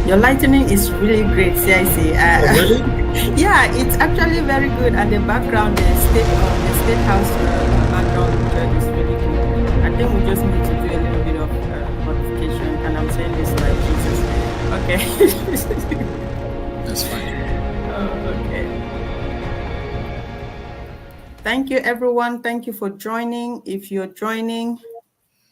Your lightning is really great, CIC. Oh, really? Yeah, it's actually very good. And the background, the state house background picture is really good. I think we just need to do a little bit of modification. And I'm saying this like Jesus. Okay. That's fine. Okay. Thank you, everyone. Thank you for joining. If you're joining,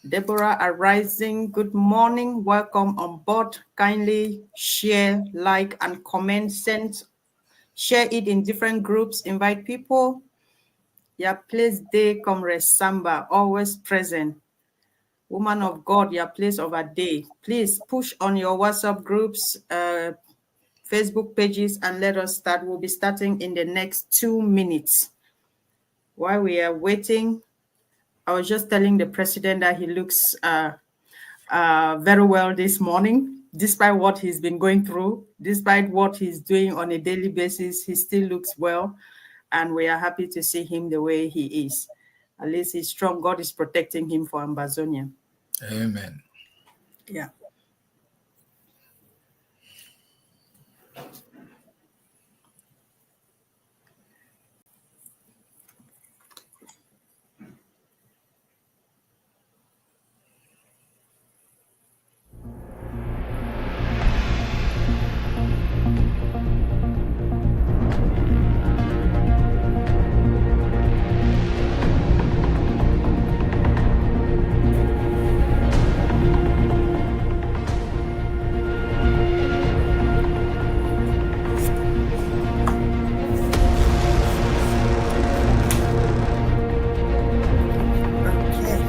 Deborah Arising, good morning. Welcome on board. Kindly share, like, and comment. Share it in different groups. Invite people. Yeah, place day, Comrade Samba, always present. Woman of God, your place of a day. Please push on your WhatsApp groups, Facebook pages, and let us start. We'll be starting in the next 2 minutes. While we are waiting, I was just telling the president that he looks very well this morning, despite what he's been going through, despite what he's doing on a daily basis, he still looks well. And we are happy to see him the way he is. At least he's strong. God is protecting him for Ambazonia. Amen. Yeah. Okay.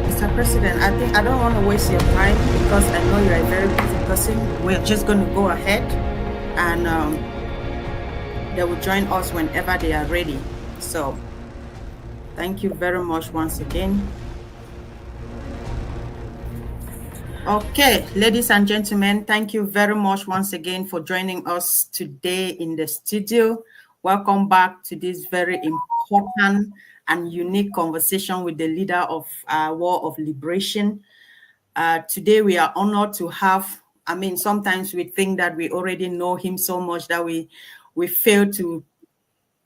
Mr. President, I think I don't want to waste your time because I know you're a very busy person. We're just going to go ahead and they will join us whenever they are ready. So thank you very much once again. Okay, ladies and gentlemen, thank you very much once again for joining us today in the studio. Welcome back to this very important and unique conversation with the leader of our War of Liberation. Today, we are honored to have, sometimes we think that we already know him so much that we fail to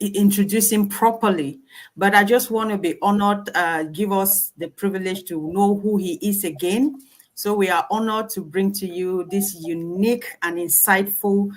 introduce him properly. But I just want to be honored, give us the privilege to know who he is again. So we are honored to bring to you this unique and insightful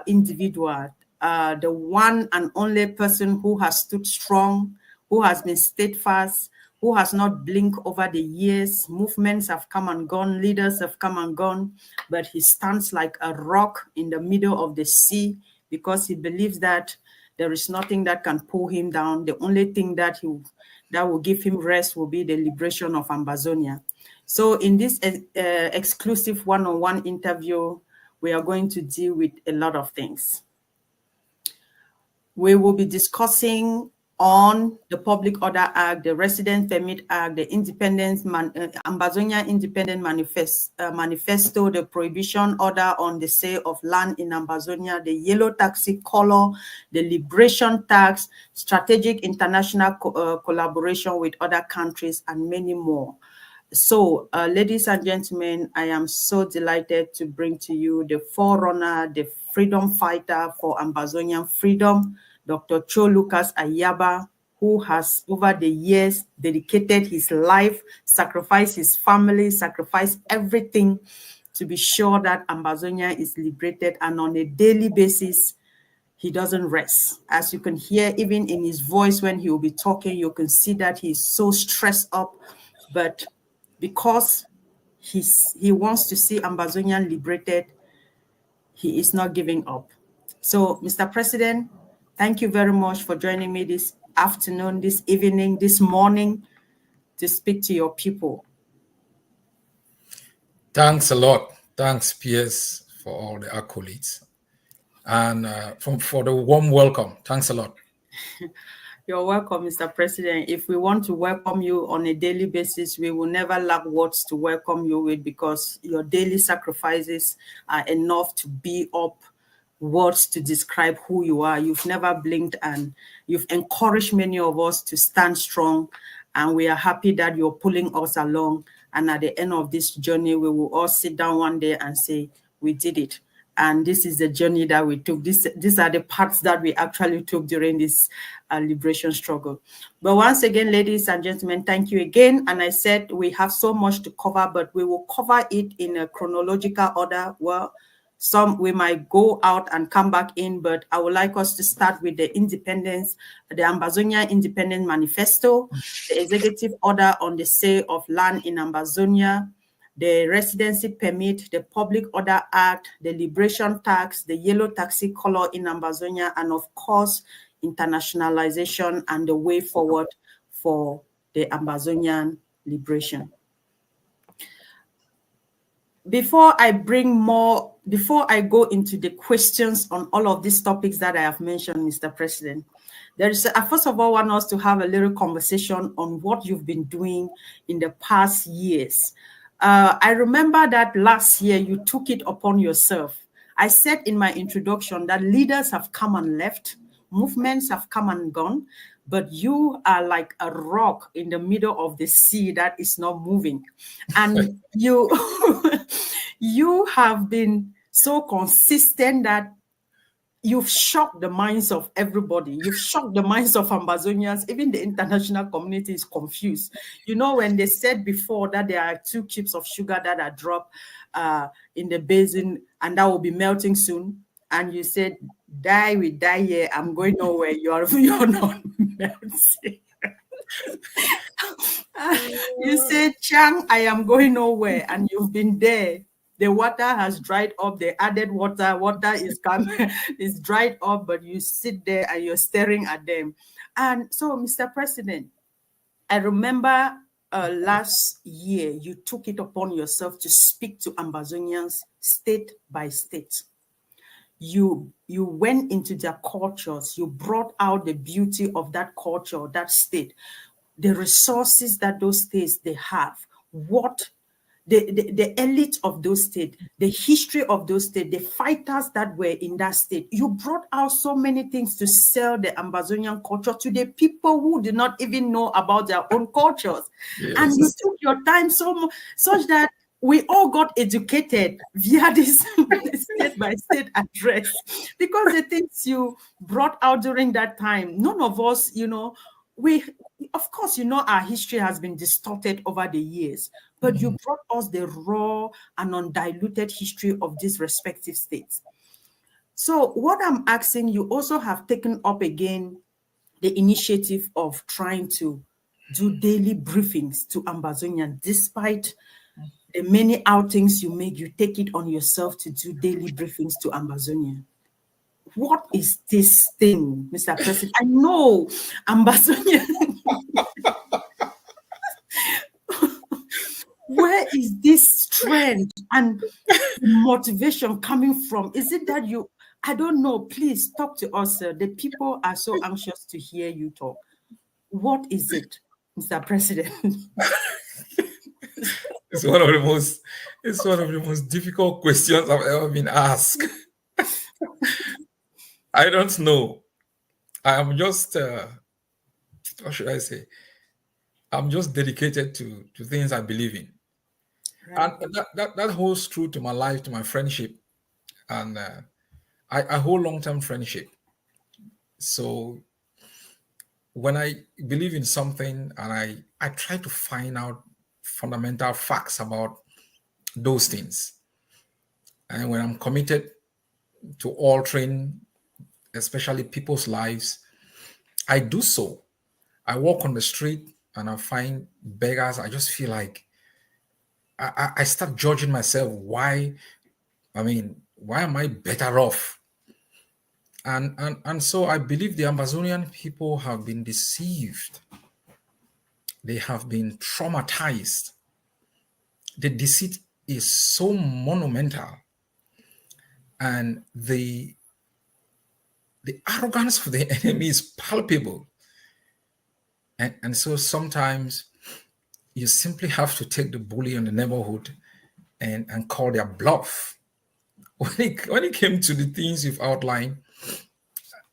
individual, the one and only person who has stood strong, who has been steadfast, who has not blinked over the years. Movements have come and gone, leaders have come and gone, but he stands like a rock in the middle of the sea because he believes that there is nothing that can pull him down. The only thing that will give him rest will be the liberation of Ambazonia. So in this exclusive one-on-one interview, we are going to deal with a lot of things. We will be discussing on the Public Order Act, the Resident Permit Act, the Ambazonia Independent Manifesto, the Prohibition Order on the sale of land in Ambazonia, the Yellow Taxi Color, the Liberation Tax, strategic international collaboration with other countries, and many more. So, ladies and gentlemen, I am so delighted to bring to you the forerunner, the freedom fighter for Ambazonian freedom, Dr. Cho Lucas Ayaba, who has over the years dedicated his life, sacrificed his family, sacrificed everything to be sure that Ambazonia is liberated, and on a daily basis, he doesn't rest. As you can hear, even in his voice when he will be talking, you can see that he's so stressed up, but because he wants to see Ambazonia liberated, he is not giving up. So, Mr. President, thank you very much for joining me this afternoon, this evening, this morning to speak to your people. Thanks a lot. Thanks, PS, for all the accolades and for the warm welcome. Thanks a lot. You're welcome, Mr. President. If we want to welcome you on a daily basis, we will never lack words to welcome you with because your daily sacrifices are enough to be up words to describe who you are. You've never blinked and you've encouraged many of us to stand strong. And we are happy that you're pulling us along. And at the end of this journey, we will all sit down one day and say, we did it. And this is the journey that we took. These are the parts that we actually took during this liberation struggle. But once again, ladies and gentlemen, thank you again. And I said we have so much to cover, but we will cover it in a chronological order. Well, some we might go out and come back in, but I would like us to start with the independence, the Ambazonia Independence Manifesto, the executive order on the sale of land in Ambazonia, the residency permit, the Public Order Act, the liberation tax, the yellow taxi color in Ambazonia, and of course, internationalization and the way forward for the Ambazonian liberation. Before I go into the questions on all of these topics that I have mentioned, Mr. President, I first of all want us to have a little conversation on what you've been doing in the past years. I remember that last year you took it upon yourself. I said in my introduction that leaders have come and left, movements have come and gone, but you are like a rock in the middle of the sea that is not moving. And you, you have been so consistent that you've shocked the minds of everybody. You've shocked the minds of Ambazonians. Even the international community is confused. You know, when they said before that there are 2 chips of sugar that are dropped in the basin and that will be melting soon, and you said, die, we die here, I'm going nowhere, you're not melting. You said, Chang, I am going nowhere, and you've been there. The water has dried up. They added water. Water is coming, is dried up, but you sit there and you're staring at them. And so, Mr. President, I remember last year you took it upon yourself to speak to Ambazonians state by state. You went into their cultures. You brought out the beauty of that culture, that state, the resources that those states they have, what the elite of those states, the history of those states, the fighters that were in that state. You brought out so many things to sell the Ambazonian culture to the people who did not even know about their own cultures. Yes. And you took your time such that we all got educated via this state-by-state address, because the things you brought out during that time, none of us, of course, our history has been distorted over the years, but you brought us the raw and undiluted history of these respective states. So what I'm asking, you also have taken up again the initiative of trying to do daily briefings to Ambazonian. Despite the many outings you make, you take it on yourself to do daily briefings to Ambazonian. What is this thing, Mr. President? I know Ambazonian. Where is this strength and motivation coming from? Is it that I don't know, please talk to us, sir. The people are so anxious to hear you talk. What is it, Mr. President? It's one of the most difficult questions I've ever been asked. I don't know. I am just what should I say? I'm just dedicated to things I believe in. Right. And that holds true to my life, to my friendship. And I hold long-term friendship. So when I believe in something and I try to find out fundamental facts about those things. And when I'm committed to altering, especially people's lives, I do so. I walk on the street and I find beggars. I just feel like I start judging myself. Why am I better off? And so I believe the Ambazonian people have been deceived. They have been traumatized. The deceit is so monumental. And the arrogance of the enemy is palpable. And so sometimes you simply have to take the bully in the neighborhood and call their bluff. When it came to the things you've outlined,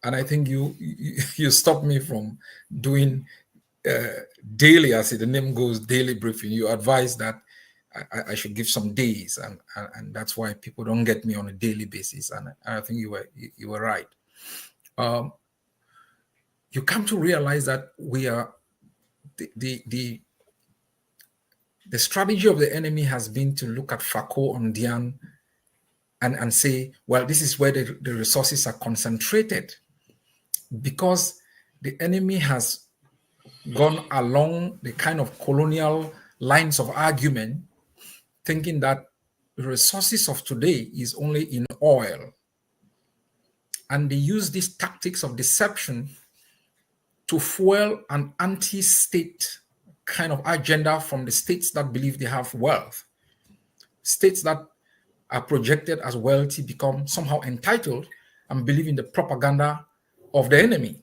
and I think you stopped me from doing daily, as the name goes, daily briefing. You advise that I should give some days, and that's why people don't get me on a daily basis. And I think you were right. Um, you come to realize that we are the strategy of the enemy has been to look at Fako on Dian and say, well, this is where the resources are concentrated, because the enemy has gone along the kind of colonial lines of argument, thinking that the resources of today is only in oil. And they use these tactics of deception to fuel an anti-state kind of agenda from the states that believe they have wealth. States that are projected as wealthy become somehow entitled and believe in the propaganda of the enemy.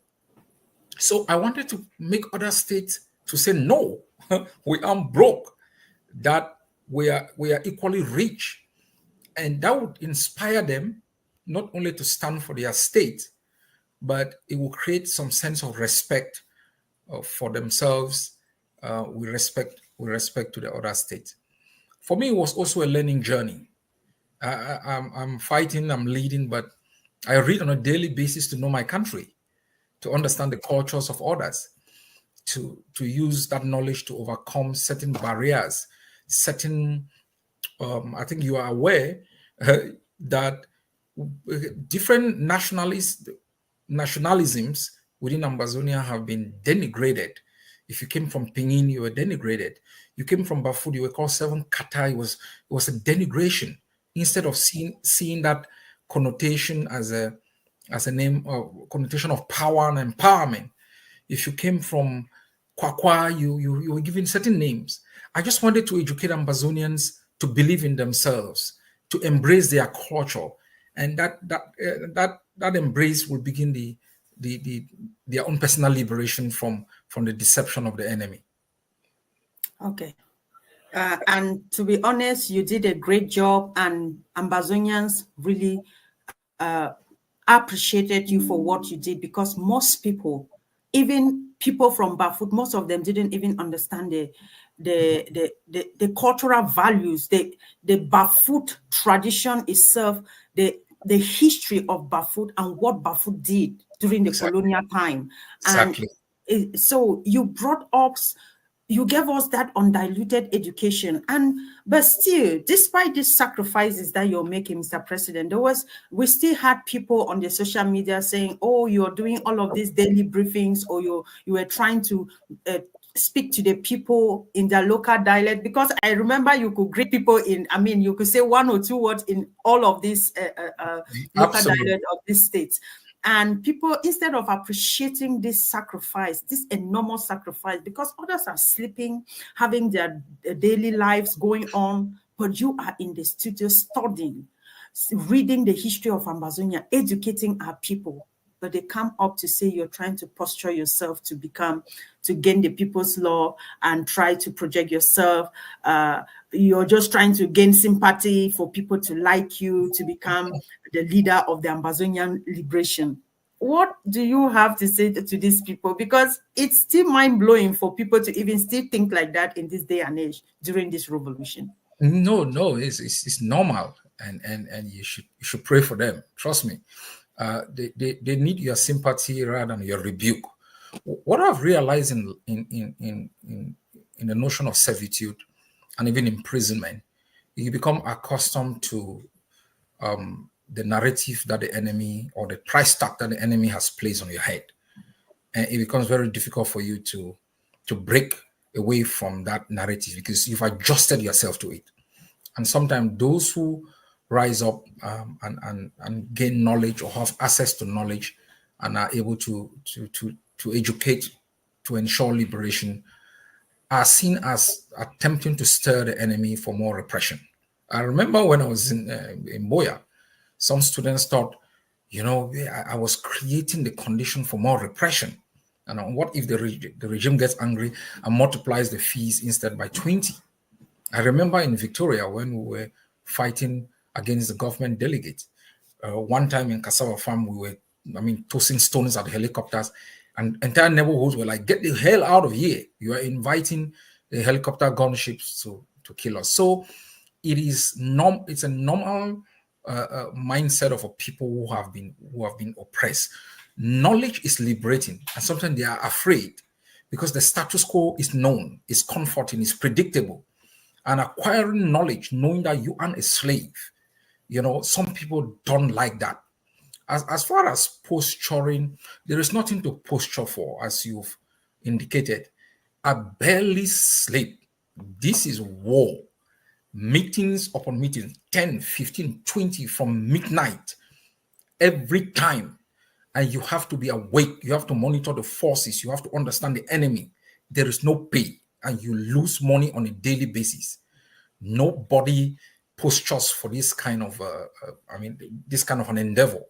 So I wanted to make other states to say, no, we aren't broke, that we are equally rich. And that would inspire them not only to stand for their state, but it will create some sense of respect for themselves with respect to the other states. For me, it was also a learning journey. I'm fighting, I'm leading, but I read on a daily basis to know my country, to understand the cultures of others, to use that knowledge to overcome certain barriers, certain. I think you are aware that different nationalisms within Ambazonia have been denigrated. If you came from Pinyin, you were denigrated. You came from Bafut, you were called Seven Kata. It was a denigration, instead of seeing that connotation as a name or connotation of power and empowerment. If you came from Kwakwa, you were given certain names. I just wanted to educate Ambazonians to believe in themselves, to embrace their culture, and that embrace will begin their own personal liberation from the deception of the enemy. Okay. And to be honest, you did a great job, and Ambazonians really appreciated you for what you did, because most people, even people from Bafut, most of them didn't even understand the cultural values, the Bafut tradition itself, the history of Bafut and what Bafut did during the colonial time. Exactly. And so you brought up, you gave us that undiluted education. And but still, despite these sacrifices that you're making, Mr. President, we still had people on the social media saying, oh, you're doing all of these daily briefings, or you were trying to speak to the people in their local dialect. Because I remember you could greet people you could say one or two words in all of these local dialect of these states. And people, instead of appreciating this sacrifice, this enormous sacrifice, because others are sleeping, having their daily lives going on, but you are in the studio studying, reading the history of Ambazonia, educating our people. But they come up to say you're trying to posture yourself to gain the people's law and try to project yourself. You're just trying to gain sympathy for people to like you, to become the leader of the Ambazonian liberation. What do you have to say to these people? Because it's still mind-blowing for people to even still think like that in this day and age during this revolution. No, it's normal, and you should pray for them. Trust me. They need your sympathy rather than your rebuke. What I've realized in the notion of servitude and even imprisonment, you become accustomed to the narrative that the enemy, or the price tag that the enemy has placed on your head, and it becomes very difficult for you to break away from that narrative, because you've adjusted yourself to it. And sometimes those who rise up and gain knowledge, or have access to knowledge, and are able to educate, to ensure liberation, are seen as attempting to stir the enemy for more repression. I remember when I was in Boya, some students thought, I was creating the condition for more repression. And what if the regime gets angry and multiplies the fees instead by 20? I remember in Victoria when we were fighting against the government delegates. One time in Cassava Farm, we were, tossing stones at helicopters, and entire neighborhoods were like, get the hell out of here. You are inviting the helicopter gunships to kill us. So it's a normal mindset of a people who have been oppressed. Knowledge is liberating, and sometimes they are afraid because the status quo is known, is comforting, is predictable. And acquiring knowledge, knowing that you aren't a slave, some people don't like that. As far as posturing, there is nothing to posture for, as you've indicated. I barely sleep. This is war. Meetings upon meetings, 10, 15, 20 from midnight every time. And you have to be awake. You have to monitor the forces. You have to understand the enemy. There is no pay, and you lose money on a daily basis. Nobody postures for this kind of, this kind of an endeavor.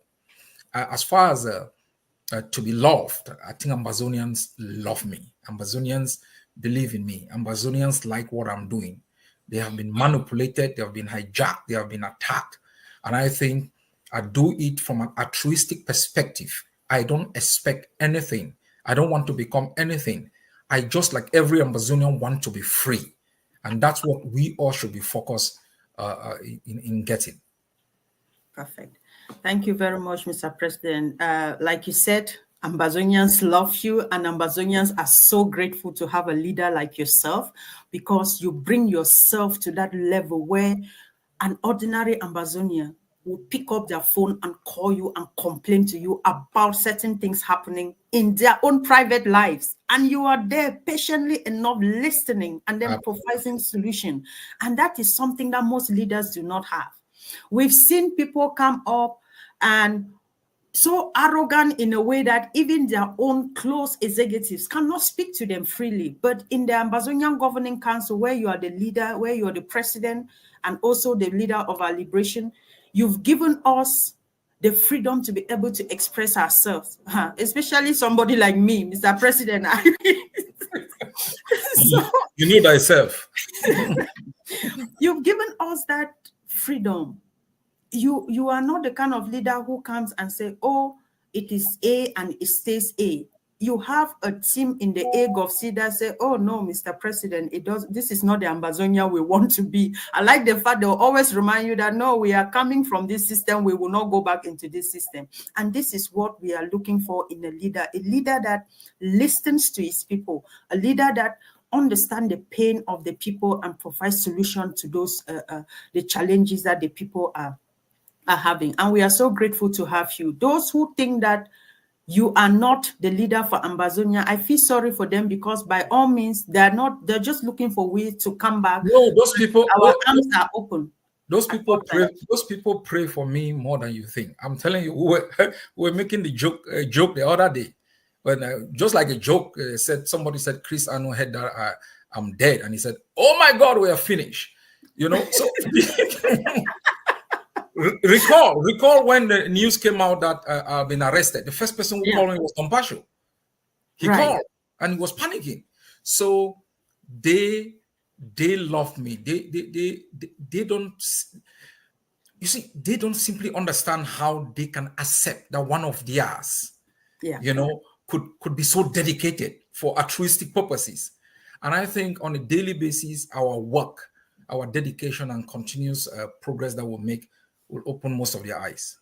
As far as to be loved, I think Amazonians love me. Amazonians believe in me. Amazonians like what I'm doing. They have been manipulated, they have been hijacked, they have been attacked. And I think I do it from an altruistic perspective. I don't expect anything. I don't want to become anything. I just, like every Amazonian, want to be free. And that's what we all should be focused in getting. Perfect. Thank you very much, Mr. President. Like you said, Ambazonians love you, and Ambazonians are so grateful to have a leader like yourself, because you bring yourself to that level where an ordinary Ambazonian will pick up their phone and call you and complain to you about certain things happening in their own private lives. And you are there patiently enough listening and then providing solution. And that is something that most leaders do not have. We've seen people come up and so arrogant in a way that even their own close executives cannot speak to them freely. But in the Ambazonian Governing Council, where you are the leader, where you are the president, and also the leader of our liberation, you've given us the freedom to be able to express ourselves, especially somebody like me, Mr. President. So, you know thyself. You've given us that freedom. You are not the kind of leader who comes and say, oh, it is A and it stays A. You have a team in the A GovC that say, oh no, Mr. President, this is not the Ambazonia we want to be. I like the fact they'll always remind you that no, we are coming from this system, we will not go back into this system. And this is what we are looking for in a leader that listens to his people, a leader that understand the pain of the people and provide solution to those the challenges that the people are having. And we are so grateful to have you. Those who think that you are not the leader for Ambazonia, I feel sorry for them, because by all means, they're just looking for ways to come back. No, those people, our arms are open. Those people pray for me more than you think. I'm telling you, we were making the joke the other day. When just like a joke, somebody said, Chris Anu had that I'm dead. And he said, oh my God, we are finished. So recall when the news came out that I've been arrested. The first person who called me was Compassion. He called and he was panicking. So they love me. They don't, you see, they don't simply understand how they can accept that one of theirs, could be so dedicated for altruistic purposes. And I think on a daily basis, our work, our dedication and continuous progress that we'll make will open most of their eyes.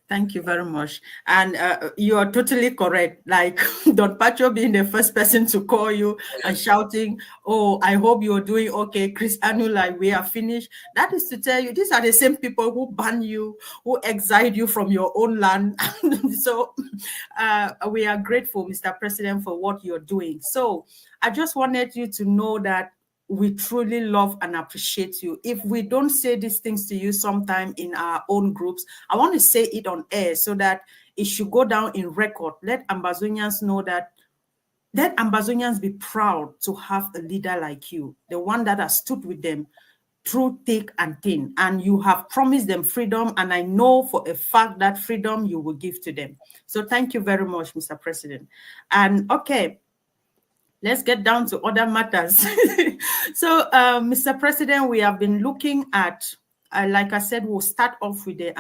Thank you very much. And you are totally correct. Like Don Pacho being the first person to call you and shouting, oh, I hope you're doing okay. Chris Anu, like, we are finished. That is to tell you, these are the same people who ban you, who exiled you from your own land. So we are grateful, Mr. President, for what you're doing. So I just wanted you to know that we truly love and appreciate you. If we don't say these things to you sometime in our own groups, I want to say it on air so that it should go down in record. Let Ambazonians know that, let Ambazonians be proud to have a leader like you, the one that has stood with them through thick and thin. And you have promised them freedom. And I know for a fact that freedom you will give to them. So thank you very much, Mr. President. And okay, let's get down to other matters. So, Mr. President, we have been looking at, like I said, we'll start off with the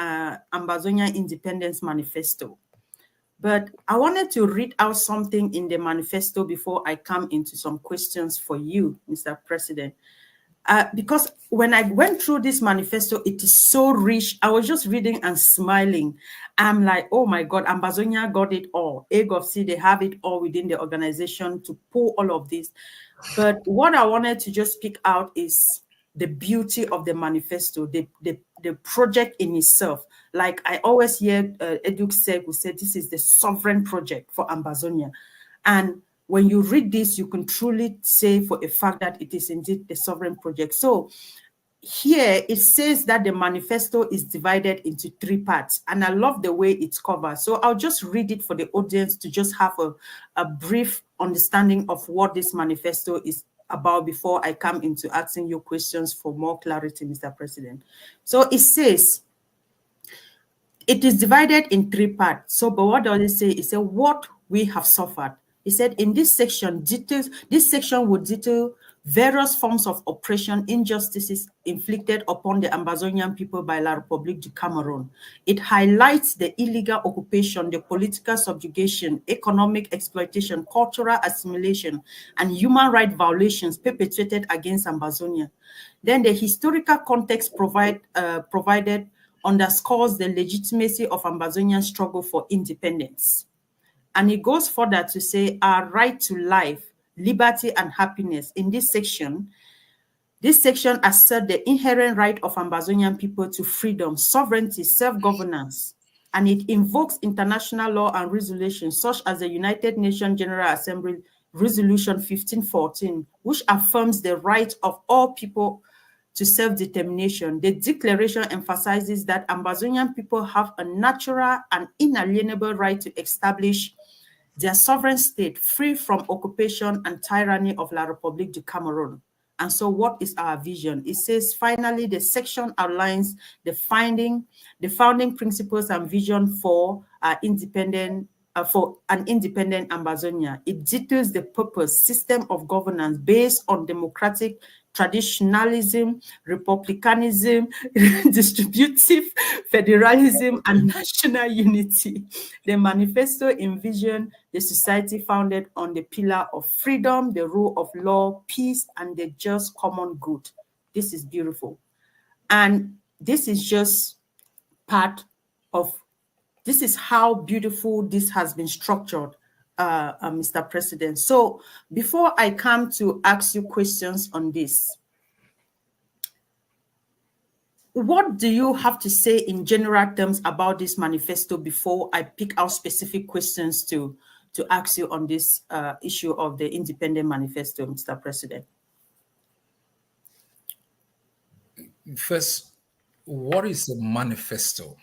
Ambazonia Independence Manifesto. But I wanted to read out something in the manifesto before I come into some questions for you, Mr. President. because when I went through this manifesto, it is so rich. I was just reading and smiling. I'm like, oh my God, Ambazonia got it all. AGOVC, they have it all within the organization to pull all of this. But what I wanted to just pick out is the beauty of the manifesto, the project in itself. Like I always hear Eduk Seg who said this is the sovereign project for Ambazonia. And when you read this, you can truly say for a fact that it is indeed the sovereign project. So here it says that the manifesto is divided into three parts, and I love the way it's covered. So I'll just read it for the audience to just have a brief understanding of what this manifesto is about before I come into asking you questions for more clarity, Mr. President. So it says, it is divided in three parts. So, but what does it say? It says what we have suffered. He said in this section, this section would detail various forms of oppression, injustices inflicted upon the Ambazonian people by La République du Cameroon. It highlights the illegal occupation, the political subjugation, economic exploitation, cultural assimilation, and human rights violations perpetrated against Ambazonia. Then the historical context provided underscores the legitimacy of Ambazonian struggle for independence. And it goes further to say our right to life, liberty, and happiness. In this section asserts the inherent right of Ambazonian people to freedom, sovereignty, self-governance, and it invokes international law and resolutions such as the United Nations General Assembly Resolution 1514, which affirms the right of all people to self-determination. The declaration emphasizes that Ambazonian people have a natural and inalienable right to establish their sovereign state free from occupation and tyranny of La République du Cameroon. And so what is our vision? It says, finally, the section outlines the founding principles and vision for an independent Ambazonia. It details the purpose, system of governance based on democratic traditionalism, republicanism, distributive federalism, and national unity. The manifesto envisioned the society founded on the pillar of freedom, the rule of law, peace, and the just common good. This is beautiful. And this is just part of, this is how beautiful this has been structured, Mr. President. So before I come to ask you questions on this, what do you have to say in general terms about this manifesto before I pick out specific questions to ask you on this issue of the independent manifesto, Mr. President? First, what is a manifesto?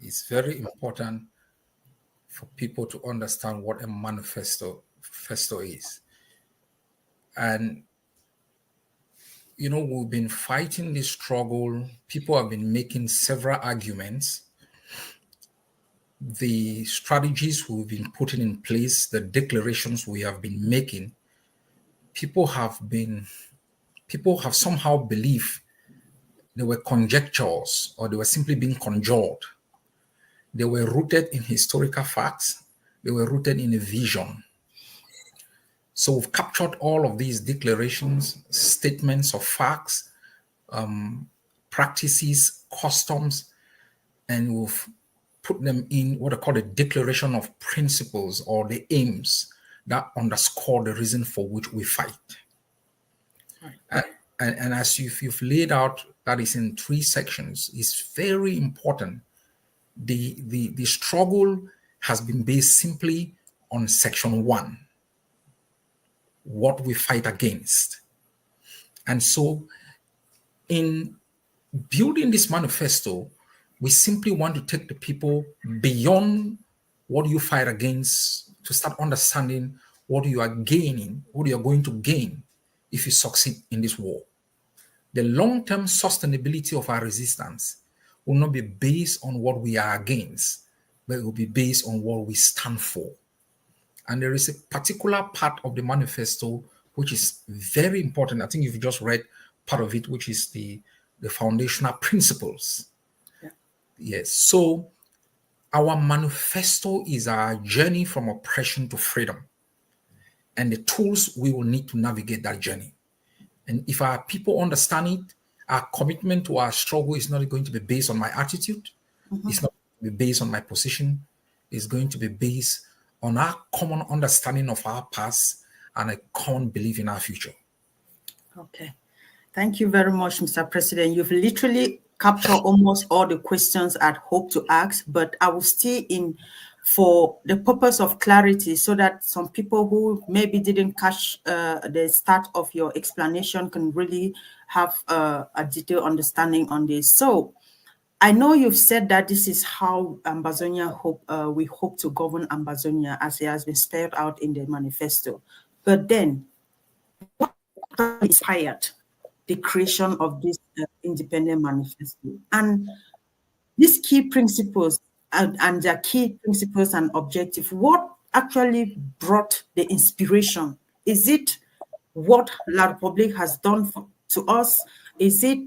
It's very important for people to understand what a manifesto is. And we've been fighting this struggle. People have been making several arguments. The strategies we've been putting in place, the declarations we have been making, people have somehow believed they were conjectures or they were simply being conjured. They were rooted in historical facts. They were rooted in a vision. So we've captured all of these declarations, statements of facts, practices, customs, and we've put them in what I call the declaration of principles or the aims that underscore the reason for which we fight. Right. And as you've laid out, that is in three sections, it's very important. The struggle has been based simply on section 1, what we fight against. And so in building this manifesto, we simply want to take the people beyond what you fight against to start understanding what you are gaining, what you are going to gain if you succeed in this war. The long-term sustainability of our resistance will not be based on what we are against, but it will be based on what we stand for. And there is a particular part of the manifesto which is very important. I think you've just read part of it, which is the foundational principles. Yeah. Yes. So our manifesto is our journey from oppression to freedom and the tools we will need to navigate that journey. And if our people understand it, our commitment to our struggle is not going to be based on my attitude. It's not going to be based on my position. It's going to be based on our common understanding of our past and a common belief in our future. Okay. Thank you very much, Mr. President. You've literally captured almost all the questions I'd hoped to ask, but I will stay in for the purpose of clarity so that some people who maybe didn't catch the start of your explanation can really have a detailed understanding on this. So I know you've said that this is how we hope to govern Ambazonia as it has been spelled out in the manifesto. But then, what inspired the creation of this independent manifesto? And these key principles and their key principles and objective, what actually brought the inspiration? Is it what La Republique has done to us? Is it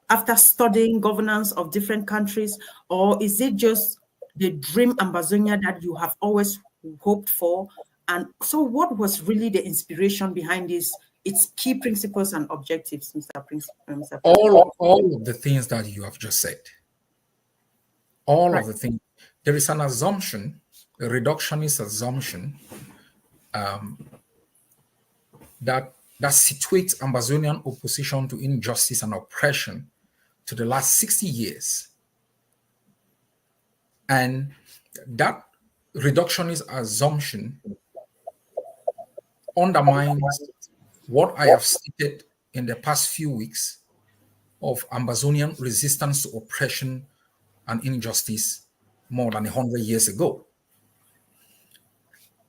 after studying governance of different countries, or is it just the dream Ambazonia that you have always hoped for? And so what was really the inspiration behind this, its key principles and objectives, Mr. President? All of the things that you have just said, all Right. of the things, there is an assumption, a reductionist assumption, that situates Ambazonian opposition to injustice and oppression to the last 60 years. And that reductionist assumption undermines what I have stated in the past few weeks of Ambazonian resistance to oppression and injustice more than 100 years ago.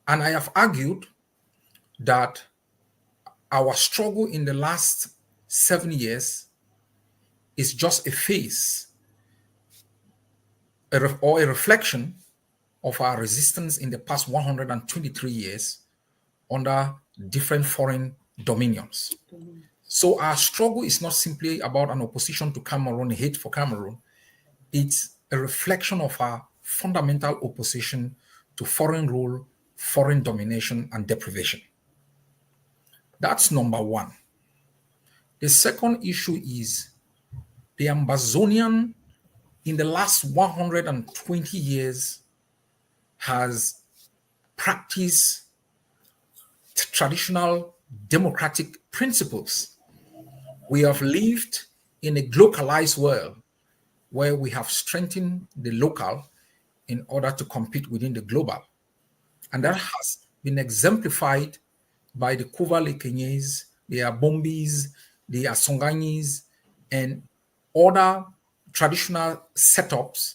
And I have argued that our struggle in the last 7 years is just a phase or a reflection of our resistance in the past 123 years under different foreign dominions. So our struggle is not simply about an opposition to Cameroon, hate for Cameroon. It's a reflection of our fundamental opposition to foreign rule, foreign domination, and deprivation. That's number one. The second issue is the Ambazonian in the last 120 years has practiced traditional democratic principles. We have lived in a globalized world where we have strengthened the local in order to compete within the global. And that has been exemplified by the Kuva-Lekenyes, the Abombis, the Asonganis, and other traditional setups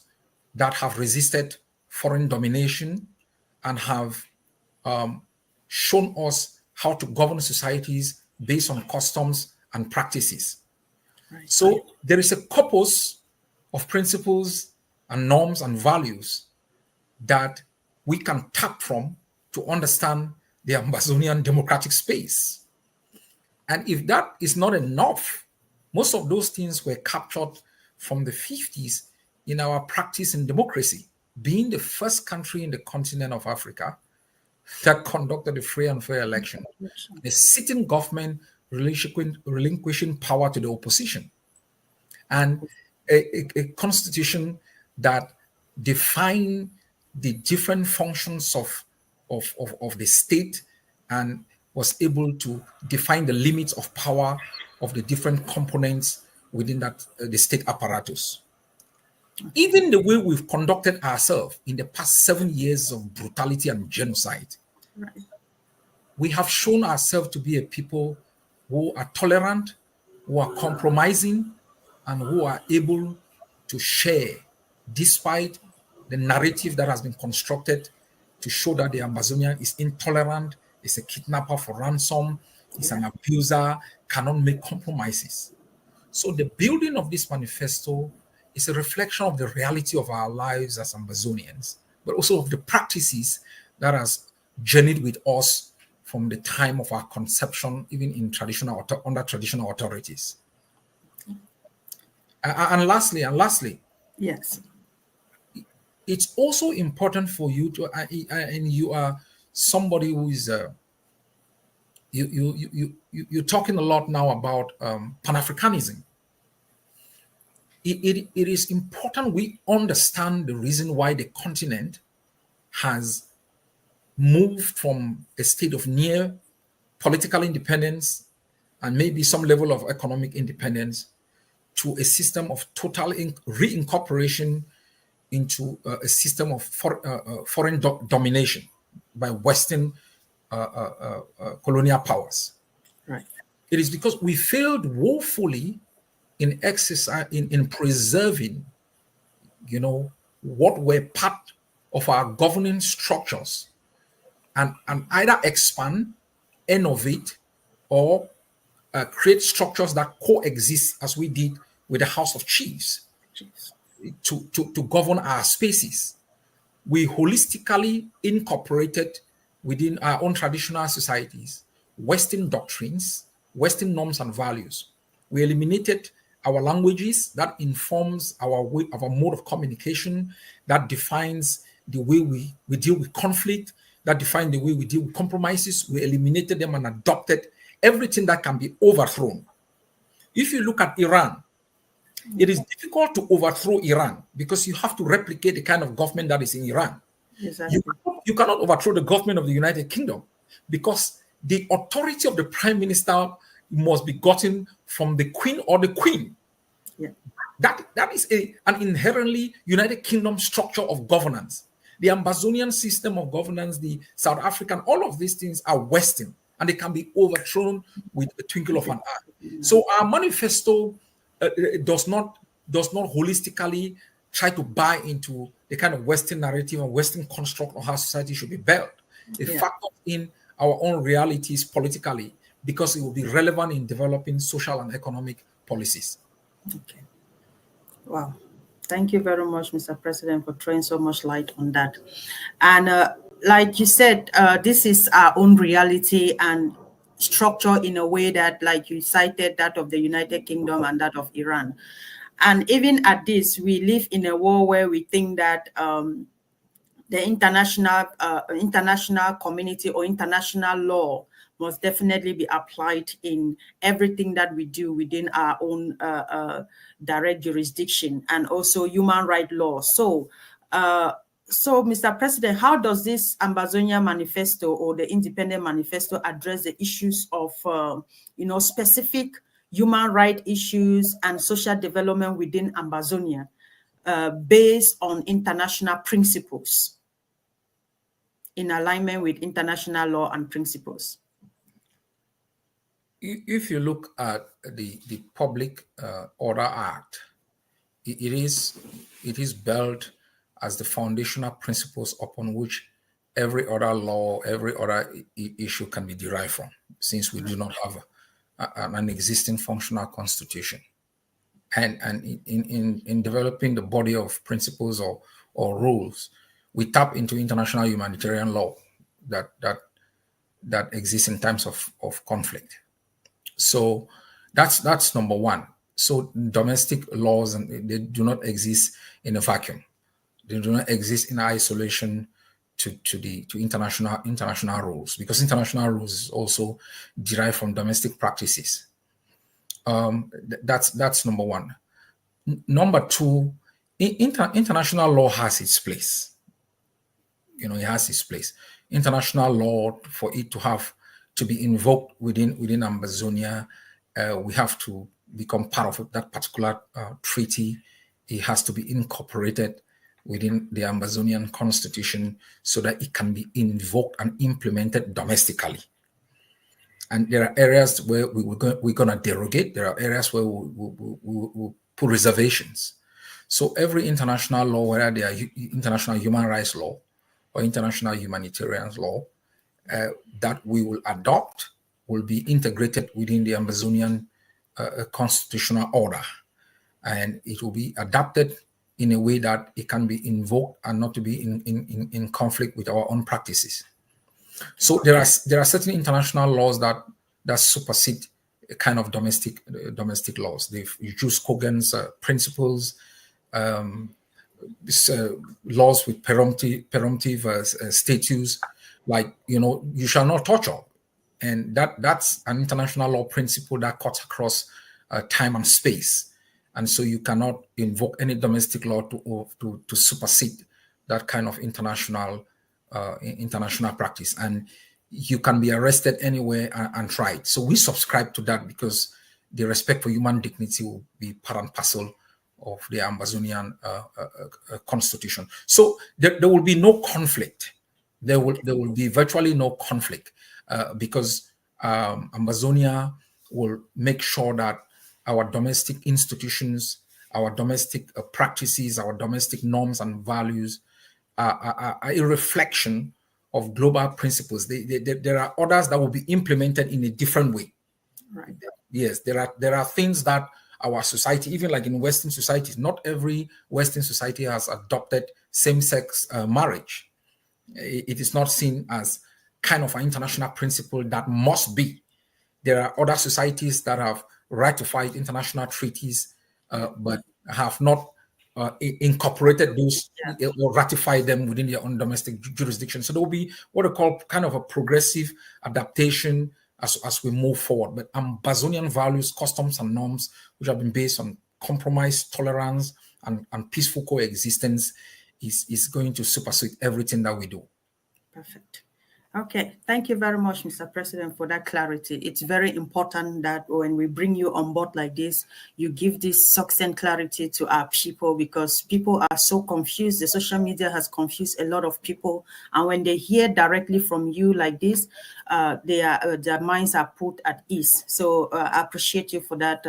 that have resisted foreign domination and have shown us how to govern societies based on customs and practices. Right. So there is a corpus of principles and norms and values that we can tap from to understand the Ambazonian democratic space. And if that is not enough, most of those things were captured from the 50s in our practice in democracy, being the first country in the continent of Africa that conducted a free and fair election, a sitting government relinquishing power to the opposition, and a constitution that defined the different functions of the state and was able to define the limits of power of the different components within that the state apparatus. Even the way we've conducted ourselves in the past 7 years of brutality and genocide, Right. we have shown ourselves to be a people who are tolerant, who are compromising, and who are able to share despite the narrative that has been constructed to show that the Amazonian is intolerant, is a kidnapper for ransom, is an abuser, cannot make compromises. So the building of this manifesto is a reflection of the reality of our lives as Amazonians, but also of the practices that has journeyed with us from the time of our conception, even in under traditional authorities. And lastly, Yes. it's also important for you to, and you are somebody who is you're talking a lot now about Pan-Africanism. It is important we understand the reason why the continent has moved from a state of near political independence and maybe some level of economic independence to a system of total reincorporation into a system of foreign domination by Western colonial powers. Right. It is because we failed woefully in exercise in preserving, what were part of our governing structures, and either expand, innovate, or create structures that coexist as we did with the House of Chiefs to govern our spaces. We holistically incorporated within our own traditional societies Western doctrines, Western norms and values. We eliminated our languages that informs our way, our mode of communication, that defines the way we deal with conflict, that define the way we deal with compromises. We eliminated them and adopted everything that can be overthrown. If you look at Iran, it is difficult to overthrow Iran because you have to replicate the kind of government that is in Iran. Exactly. You cannot overthrow the government of the United Kingdom because the authority of the prime minister must be gotten from the queen or the queen. Yeah. That is an inherently United Kingdom structure of governance. The Ambazonian system of governance, the South African, all of these things are Western and they can be overthrown with a twinkle of an eye. So our manifesto does not holistically try to buy into the kind of Western narrative and Western construct of how society should be built. It factors in our own realities politically because it will be relevant in developing social and economic policies. Okay. Wow. Thank you very much, Mr. President, for throwing so much light on that. And like you said, this is our own reality and structure in a way that, like you cited, that of the United Kingdom and that of Iran. And even at this, we live in a world where we think that the international community or international law must definitely be applied in everything that we do within our own direct jurisdiction, and also human rights law. So, Mr. President, how does this Ambazonia Manifesto or the Independent Manifesto address the issues of, specific human rights issues and social development within Ambazonia based on international principles, in alignment with international law and principles? If you look at the Public Order Act, it is built as the foundational principles upon which every other law, every other issue can be derived from, since we do not have an existing functional constitution. And in developing the body of principles or rules, we tap into international humanitarian law that exists in times of conflict. So that's number one. So domestic laws, and they do not exist in a vacuum. They do not exist in isolation to international rules, because international rules is also derived from domestic practices. That's number one. Number two, international law has its place. It has its place. International law, for it to be invoked within Ambazonia, we have to become part of that particular treaty. It has to be incorporated within the Ambazonian constitution so that it can be invoked and implemented domestically. And there are areas where we're going to derogate. There are areas where we'll put reservations. So every international law, whether they are international human rights law or international humanitarian law, that we will adopt will be integrated within the Ambazonian constitutional order. And it will be adapted in a way that it can be invoked and not to be in conflict with our own practices. So there are certain international laws that supersede a kind of domestic laws. They use Kogan's principles, laws with peremptive statutes, like you shall not torture. And that's an international law principle that cuts across time and space. And so you cannot invoke any domestic law to supersede that kind of international practice. And you can be arrested anywhere and tried. So we subscribe to that because the respect for human dignity will be part and parcel of the Amazonian constitution. So there will be no conflict. There will be virtually no conflict because Amazonia will make sure that our domestic institutions, our domestic practices, our domestic norms and values are a reflection of global principles. There are others that will be implemented in a different way. Right. Yes, there are things that our society, even like in Western societies, not every Western society has adopted same-sex marriage. It is not seen as kind of an international principle that must be. There are other societies that have ratified international treaties, but have not incorporated those or ratified them within their own domestic jurisdiction. So there will be what I call kind of a progressive adaptation as we move forward. But Amazonian values, customs, and norms, which have been based on compromise, tolerance, and peaceful coexistence, is going to supersede everything that we do. Perfect. Okay, thank you very much, Mr. President, for that clarity. It's very important that when we bring you on board like this, you give this succinct clarity to our people, because people are so confused. The social media has confused a lot of people. And when they hear directly from you like this, their minds are put at ease. So I appreciate you for that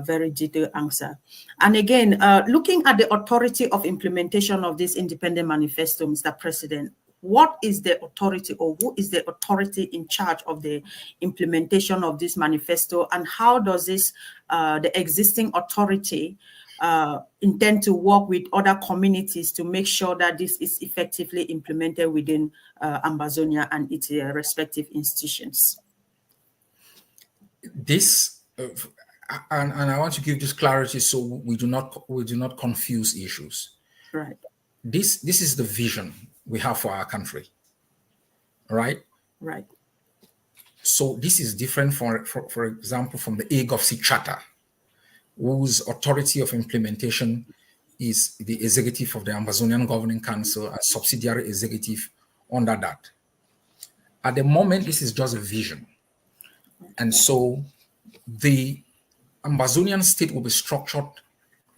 very detailed answer. And again, looking at the authority of implementation of this independent manifesto, Mr. President, what is the authority, or who is the authority in charge of the implementation of this manifesto, and how does this the existing authority intend to work with other communities to make sure that this is effectively implemented within Amazonia and its respective institutions? This and I want to give this clarity so we do not confuse issues. Right. This is the vision we have for our country, right? Right. So this is different, for example, from the AGOVC Charter, whose authority of implementation is the executive of the Amazonian Governing Council, a subsidiary executive under that. At the moment, this is just a vision. And so the Amazonian state will be structured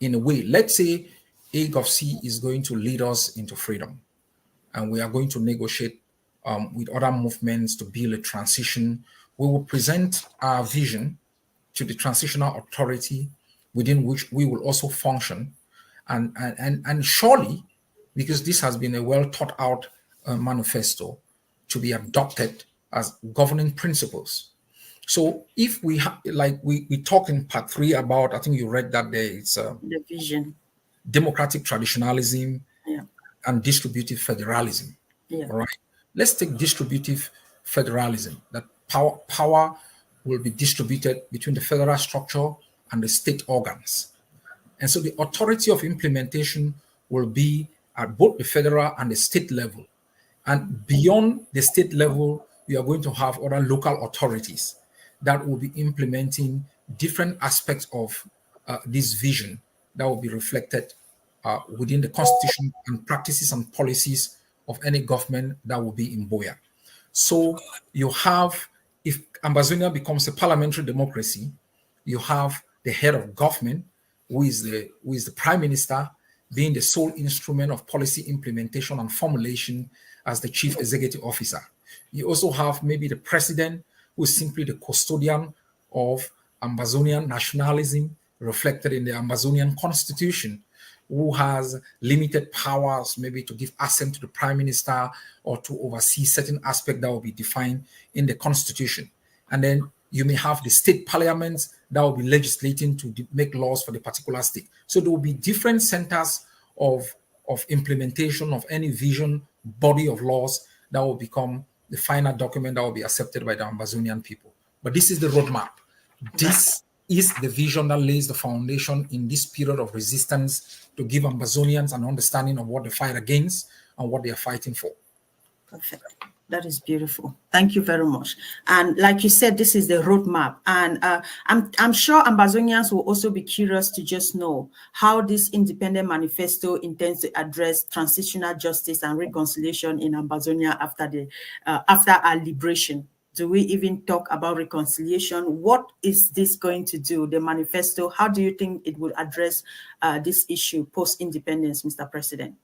in a way. Let's say AGOVC is going to lead us into freedom, and we are going to negotiate with other movements to build a transition. We will present our vision to the transitional authority within which we will also function. And surely, because this has been a well thought out manifesto to be adopted as governing principles. So if we we talk in part 3 about, I think you read that there, it's the vision, democratic traditionalism, and distributive federalism. Yeah. All right. Let's take distributive federalism, that power will be distributed between the federal structure and the state organs. And so the authority of implementation will be at both the federal and the state level. And beyond the state level, we are going to have other local authorities that will be implementing different aspects of this vision that will be reflected within the constitution and practices and policies of any government that will be in Boya. So you have, if Amazonia becomes a parliamentary democracy, you have the head of government, who is the prime minister, being the sole instrument of policy implementation and formulation as the chief executive officer. You also have maybe the president, who is simply the custodian of Amazonian nationalism reflected in the Amazonian constitution, who has limited powers, maybe to give assent to the prime minister or to oversee certain aspects that will be defined in the constitution. And then you may have the state parliaments that will be legislating to make laws for the particular state. So there will be different centers of implementation of any vision, body of laws that will become the final document that will be accepted by the Amazonian people. But this is the roadmap. This is the vision that lays the foundation in this period of resistance to give Amazonians an understanding of what they fight against and what they are fighting for. Perfect. That is beautiful. Thank you very much. And like you said, this is the roadmap. And I'm sure Ambazonians will also be curious to just know how this independent manifesto intends to address transitional justice and reconciliation in Ambazonia after our liberation. Do we even talk about reconciliation? What is this going to do? The manifesto, how do you think it will address this issue post-independence, Mr. President?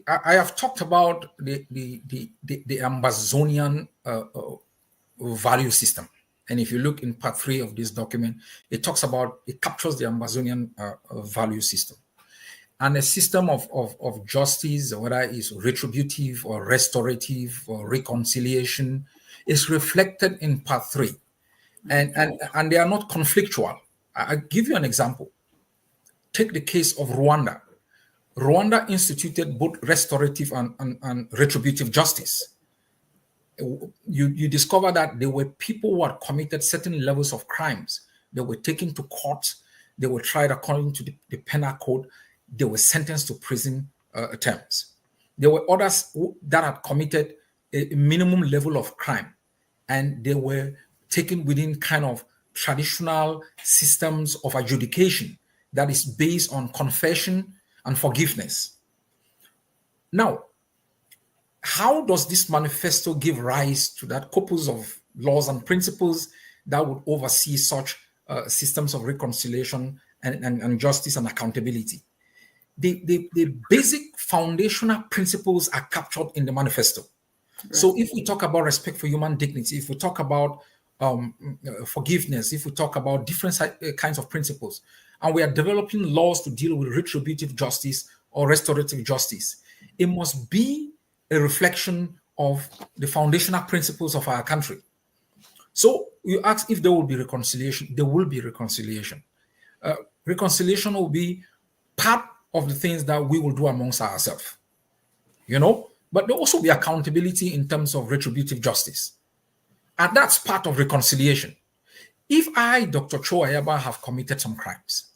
I have talked about the Ambazonian value system. And if you look in part 3 of this document, it captures the Ambazonian value system. And a system of justice, whether it's retributive or restorative or reconciliation, is reflected in part 3. And they are not conflictual. I'll give you an example. Take the case of Rwanda. Rwanda instituted both restorative and retributive justice. You discover that there were people who had committed certain levels of crimes. They were taken to court. They were tried according to the penal code. They were sentenced to prison terms. There were others that had committed a minimum level of crime, and they were taken within kind of traditional systems of adjudication that is based on confession and forgiveness. Now, how does this manifesto give rise to that corpus of laws and principles that would oversee such systems of reconciliation and justice and accountability? The basic foundational principles are captured in the manifesto. Right. So if we talk about respect for human dignity, if we talk about forgiveness, if we talk about different kinds of principles, and we are developing laws to deal with retributive justice or restorative justice, it must be a reflection of the foundational principles of our country. So you ask if there will be reconciliation. There will be reconciliation. Reconciliation will be part of the things that we will do amongst ourselves, but there will also be accountability in terms of retributive justice. And that's part of reconciliation. If I, Dr. Cho Ayaba, have committed some crimes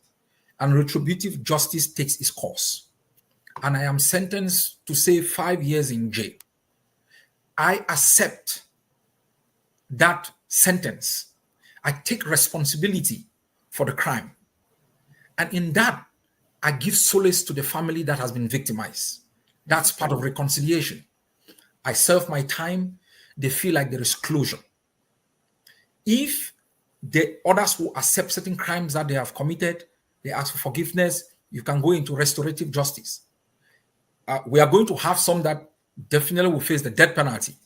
and retributive justice takes its course, and I am sentenced to, say, 5 years in jail, I accept that sentence. I take responsibility for the crime. And in that, I give solace to the family that has been victimized. That's part of reconciliation. I serve my time. They feel like there is closure. If the others who accept certain crimes that they have committed, they ask for forgiveness, you can go into restorative justice. We are going to have some that definitely will face the death penalty.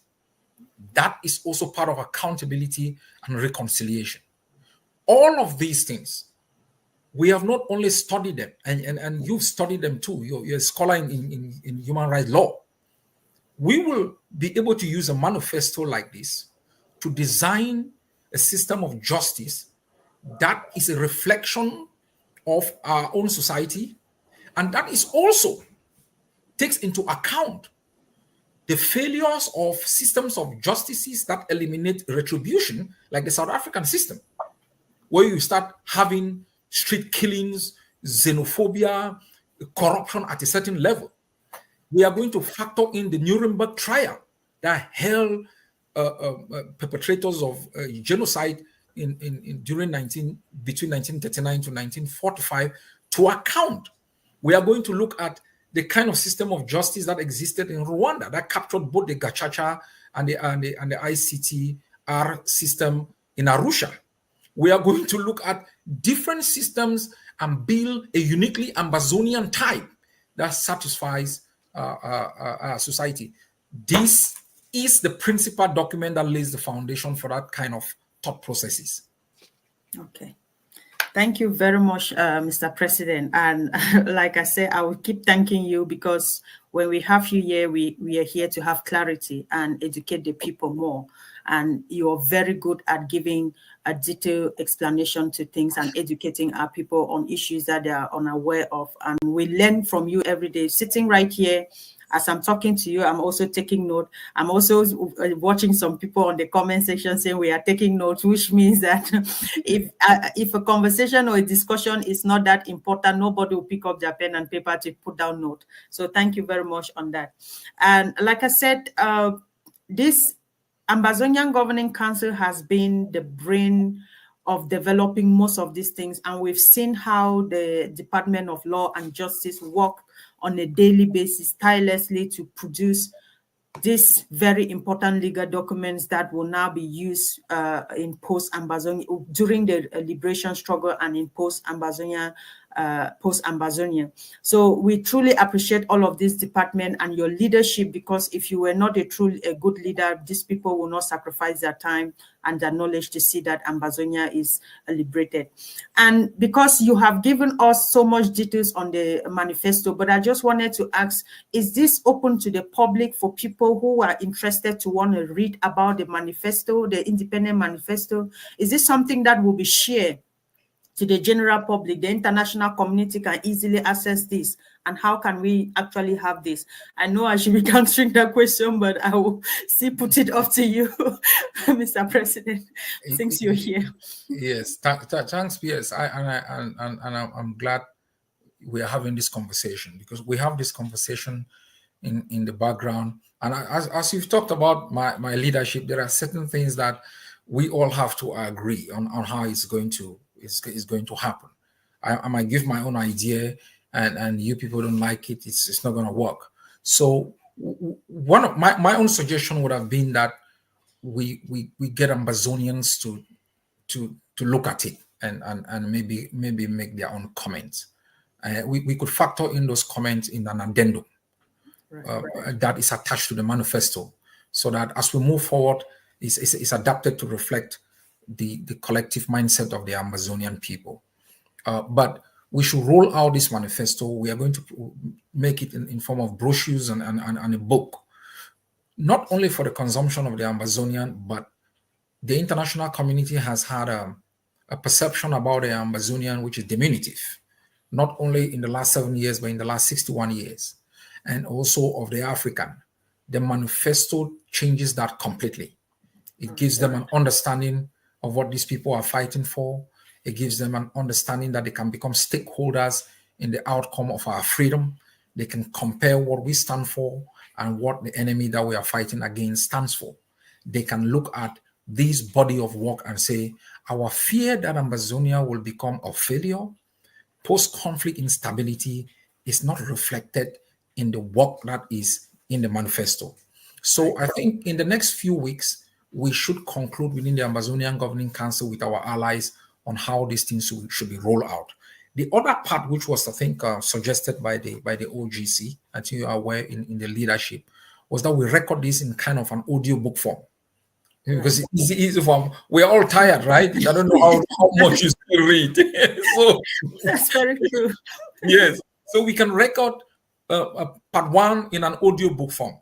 That is also part of accountability and reconciliation. All of these things, we have not only studied them, and you've studied them too. You're a scholar in human rights law. We will be able to use a manifesto like this to design a system of justice that is a reflection of our own society, and that is also takes into account the failures of systems of justices that eliminate retribution, like the South African system, where you start having street killings, xenophobia, corruption at a certain level. We are going to factor in the Nuremberg trial that held perpetrators of genocide between 1939 to 1945 to account. We are going to look at the kind of system of justice that existed in Rwanda that captured both the Gacaca and the ICTR system in Arusha. We are going to look at different systems and build a uniquely Ambazonian type that satisfies our society. This is the principal document that lays the foundation for that kind of thought processes. Okay. Thank you very much, Mr. President. And like I said, I will keep thanking you because when we have you here, we are here to have clarity and educate the people more. And you are very good at giving a detailed explanation to things and educating our people on issues that they are unaware of. And we learn from you every day, sitting right here As I'm talking to you, I'm also taking note. I'm also watching some people on the comment section saying we are taking notes, which means that if a conversation or a discussion is not that important, nobody will pick up their pen and paper to put down note. So thank you very much on that. And like I said, this Ambazonian Governing Council has been the brain of developing most of these things, and we've seen how the Department of Law and Justice work on a daily basis tirelessly to produce these very important legal documents that will now be used in post-Ambazonia, during the liberation struggle and in post-Ambazonia. Post-Ambazonia. So we truly appreciate all of this department and your leadership, because if you were not a good leader, these people will not sacrifice their time and their knowledge to see that Ambazonia is liberated. And because you have given us so much details on the manifesto, but I just wanted to ask, is this open to the public for people who are interested to want to read about the manifesto, the independent manifesto? Is this something that will be shared to the general public? The international community can easily access this, and how can we actually have this? I know I should be answering that question, but I will still put it up to you, Mr. President, since you're here. Yes, thanks, PS. I'm glad we are having this conversation, because we have this conversation in the background. And as you've talked about my leadership, there are certain things that we all have to agree on how it's going to happen. I might give my own idea, and you people don't like it. It's not going to work. So one of my own suggestion would have been that we get Ambazonians to look at it and maybe make their own comments. We could factor in those comments in an addendum that is attached to the manifesto, so that as we move forward, it's adapted to reflect the collective mindset of the Amazonian people. But we should roll out this manifesto. We are going to make it in form of brochures and a book, not only for the consumption of the Amazonian, but the international community has had a perception about the Amazonian which is diminutive, not only in the last 7 years, but in the last 61 years, and also of the African. The manifesto changes that completely. It gives them an understanding of what these people are fighting for. It gives them an understanding that they can become stakeholders in the outcome of our freedom. They can compare what we stand for and what the enemy that we are fighting against stands for. They can look at this body of work and say, our fear that Amazonia will become a failure, post-conflict instability, is not reflected in the work that is in the manifesto. So I think in the next few weeks, we should conclude within the Amazonian Governing Council with our allies on how these things should be rolled out. The other part, which was, I think, suggested by the OGC, I think you are aware in the leadership, was that we record this in kind of an audio book form. Because it's easy for we're all tired, right? I don't know how much you still read. So that's very true. Yes, so we can record part one in an audio book form,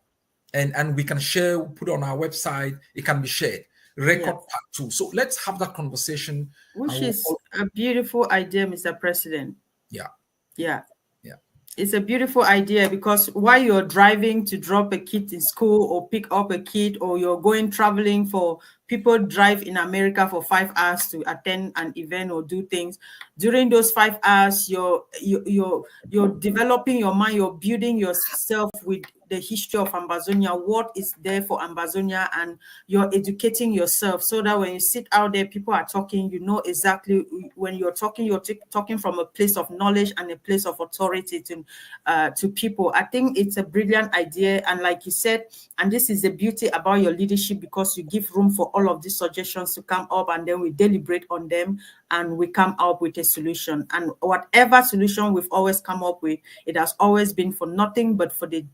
and we can share, put it on our website. It can be shared. Record part two. So let's have that conversation, which is a beautiful idea, Mr. President. Yeah. It's a beautiful idea, because while you're driving to drop a kid in school or pick up a kid, or you're going traveling, for people drive in America for 5 hours to attend an event or do things. During those 5 hours, you're developing your mind, you're building yourself with the history of Ambazonia, what is there for Ambazonia, and you're educating yourself, so that when you sit out there, people are talking, you know exactly when you're talking from a place of knowledge and a place of authority to people. I think it's a brilliant idea, and like you said, and this is the beauty about your leadership, because you give room for all of these suggestions to come up, and then we deliberate on them and we come up with a solution. And whatever solution we've always come up with, it has always been for nothing but for the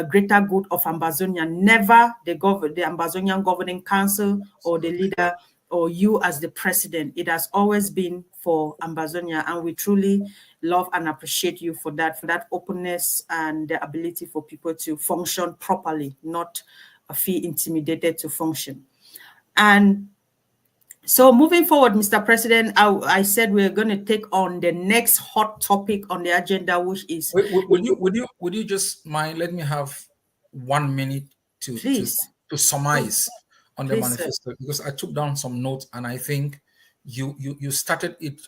greater good of Ambazonia, never the Ambazonian Governing Council or the leader or you as the president. It has always been for Ambazonia, and we truly love and appreciate you for that openness and the ability for people to function properly, not feel intimidated to function. And So moving forward, Mr. President, I said we're going to take on the next hot topic on the agenda, which is, Would you just mind? Let me have 1 minute to to please, to please, summarize on the please, sir. manifesto, because I took down some notes and I think you started it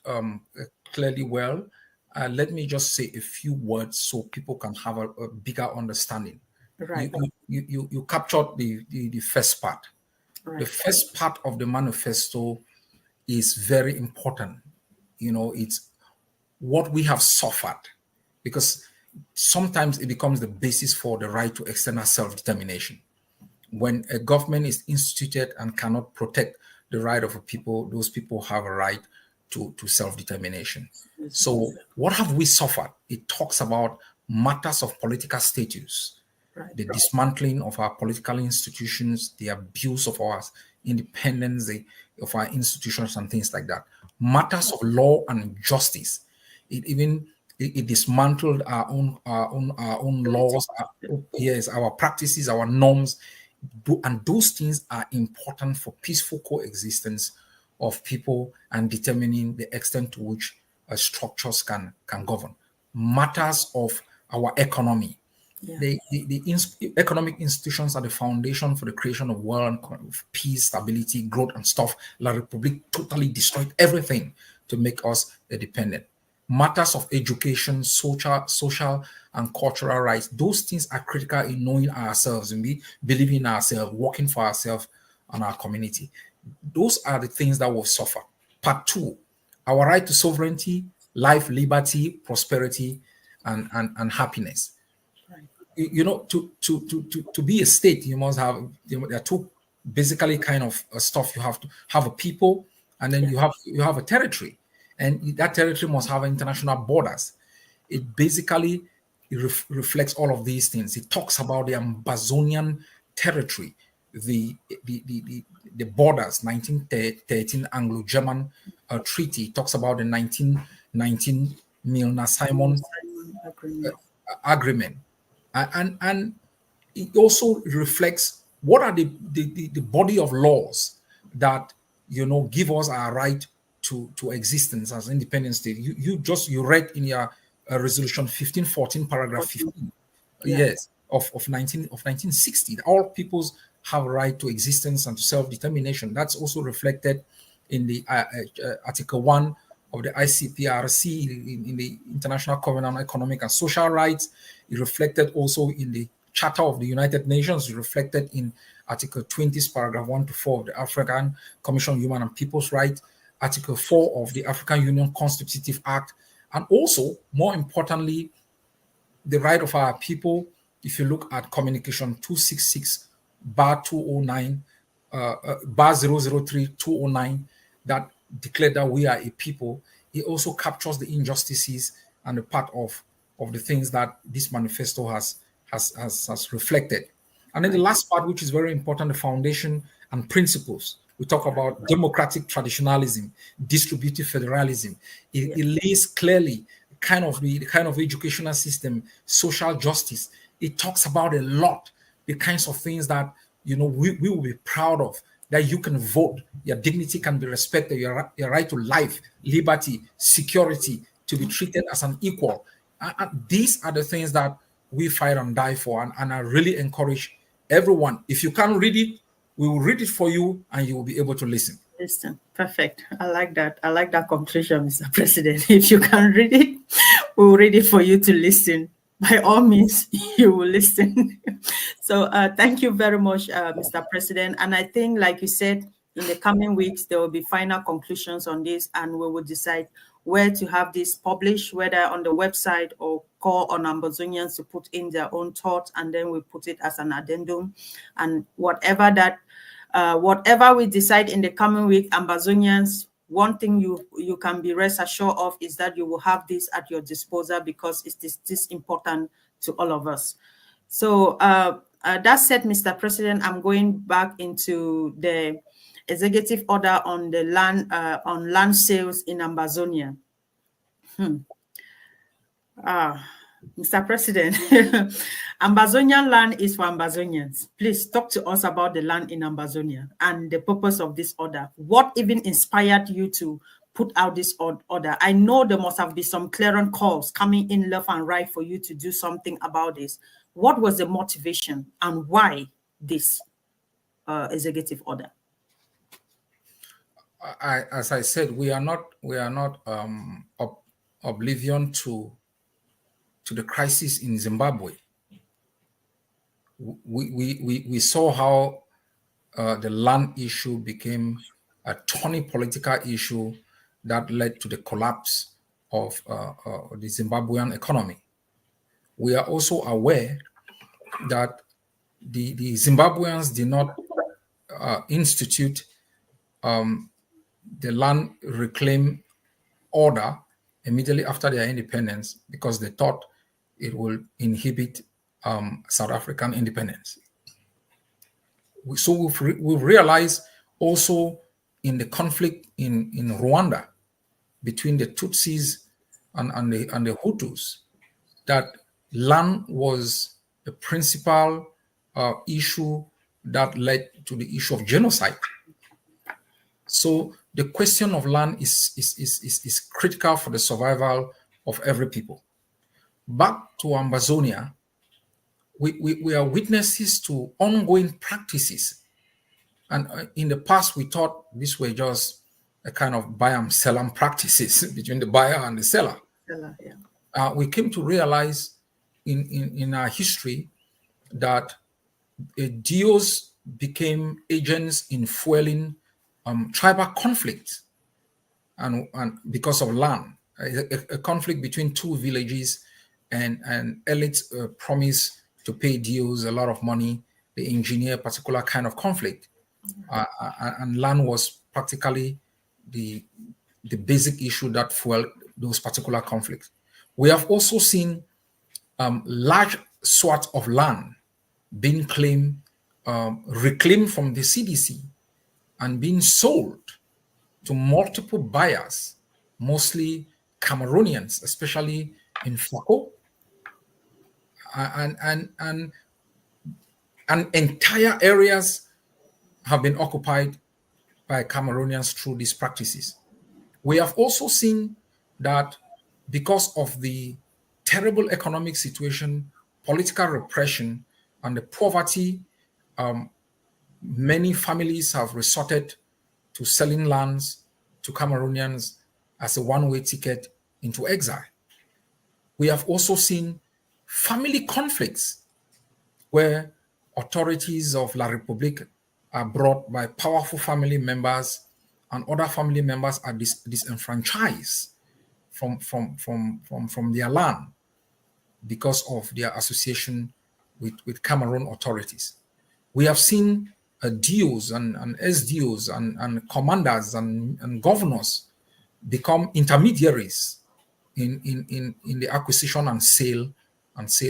clearly well. Let me just say a few words so people can have a bigger understanding. You Right, you captured the first part. The right, first part of the manifesto is very important. It's what we have suffered, because sometimes it becomes the basis for the right to external self-determination. When a government is instituted and cannot protect the right of a people, those people have a right to self-determination. yes, So what have we suffered? It talks about matters of political status, right, the dismantling of our political institutions, the abuse of our independence, of our institutions, and things like that. Matters of law and justice. It even it dismantled our own laws. Yes, our practices, our norms, and those things are important for peaceful coexistence of people and determining the extent to which structures can govern. Matters of our economy, yeah, the economic institutions are the foundation for the creation of world, peace, stability, growth, and stuff. La Republic totally destroyed everything to make us dependent. Matters of education, social and cultural rights, those things are critical in knowing ourselves and believing in ourselves, working for ourselves and our community. Those are the things that will suffer. Part two, our right to sovereignty, life, liberty, prosperity, and happiness. right, To be a state, you must have, there are two basically kind of stuff. You have to have a people, and then yeah, you have a territory, and that territory must have international borders. It basically reflects all of these things. It talks about the Amazonian territory, the the borders, 1913 Anglo-German treaty. It talks about the 1919 Milner Simon Simon agreement, agreement, and it also reflects what are the body of laws that give us our right to existence as independent state. You read in your resolution 1514 paragraph 14, 15, yeah, yes, of 1960, all peoples have a right to existence and to self-determination. That's also reflected in the Article 1 of the ICPRC, in the International Covenant on Economic and Social Rights. It reflected also in the Charter of the United Nations. It reflected in Article 20, paragraph 1 to 4 of the African Commission on Human and People's Rights, Article 4 of the African Union Constitutive Act, and also, more importantly, the right of our people. If you look at Communication 266 bar 209, bar 003 209, that declared that we are a people, it also captures the injustices and the part of the things that this manifesto has reflected. And then the right, last part, which is very important, the foundation and principles. We talk about democratic traditionalism, distributive federalism. It, yeah, it lays clearly the kind of educational system, social justice. It talks about a lot, the kinds of things that we will be proud of. That you can vote, your dignity can be respected, your right to life, liberty, security, to be treated as an equal. And these are the things that we fight and die for. And I really encourage everyone, if you can't read it, we will read it for you and you will be able to listen. listen, perfect. I like that. I like that conclusion, Mr. President. If you can read it, we'll read it for you to listen. By all means, you will listen. So thank you very much, Mr. President. And I think, like you said, in the coming weeks, there will be final conclusions on this, and we will decide where to have this published, whether on the website or call on Ambazonians to put in their own thoughts, and then we put it as an addendum. And whatever we decide in the coming week, Ambazonians, one thing you can be rest assured of is that you will have this at your disposal, because it is this important to all of us. So that said, Mr. President, I'm going back into the executive order on the land sales in Ambazonia. Mr. President, Ambazonian land is for Ambazonians. Please talk to us about the land in Ambazonia and the purpose of this order. What even inspired you to put out this order? I know there must have been some clarion calls coming in left and right for you to do something about this. What was the motivation and why this executive order? As I said, we are not oblivion to the crisis in Zimbabwe. We saw how the land issue became a thorny political issue that led to the collapse of the Zimbabwean economy. We are also aware that the Zimbabweans did not institute the land reclaim order immediately after their independence because they thought it will inhibit South African independence. So we've realized also in the conflict in Rwanda between the Tutsis and the Hutus that land was the principal issue that led to the issue of genocide. So the question of land is critical for the survival of every people. Back to Ambazonia, we are witnesses to ongoing practices. And in the past, we thought these were just a kind of buy and sell and practices between the buyer and the seller. Yeah. We came to realize in our history that DOs became agents in fueling tribal conflict and because of land, a conflict between two villages, and elites promise to pay DOs a lot of money. They engineer a particular kind of conflict, and land was practically the basic issue that fueled those particular conflicts. We have also seen large swaths of land being claimed, reclaimed from the CDC and being sold to multiple buyers, mostly Cameroonians, especially in Fako, and entire areas have been occupied by Cameroonians through these practices. We have also seen that because of the terrible economic situation, political repression, and the poverty, many families have resorted to selling lands to Cameroonians as a one-way ticket into exile. We have also seen family conflicts where authorities of La République are brought by powerful family members, and other family members are disenfranchised from their land because of their association with Cameroon authorities. We have seen DOs and SDOs and commanders and governors become intermediaries in the acquisition and sale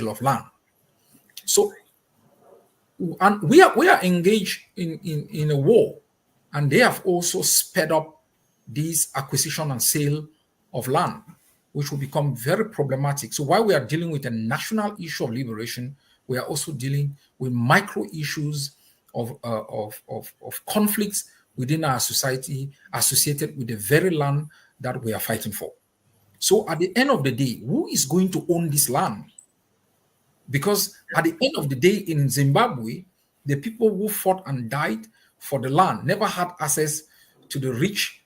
of land. So, and we are engaged in a war, and they have also sped up this acquisition and sale of land, which will become very problematic. So while we are dealing with a national issue of liberation, we are also dealing with micro issues of conflicts within our society associated with the very land that we are fighting for. So at the end of the day, who is going to own this land? Because at the end of the day in Zimbabwe, the people who fought and died for the land never had access to the rich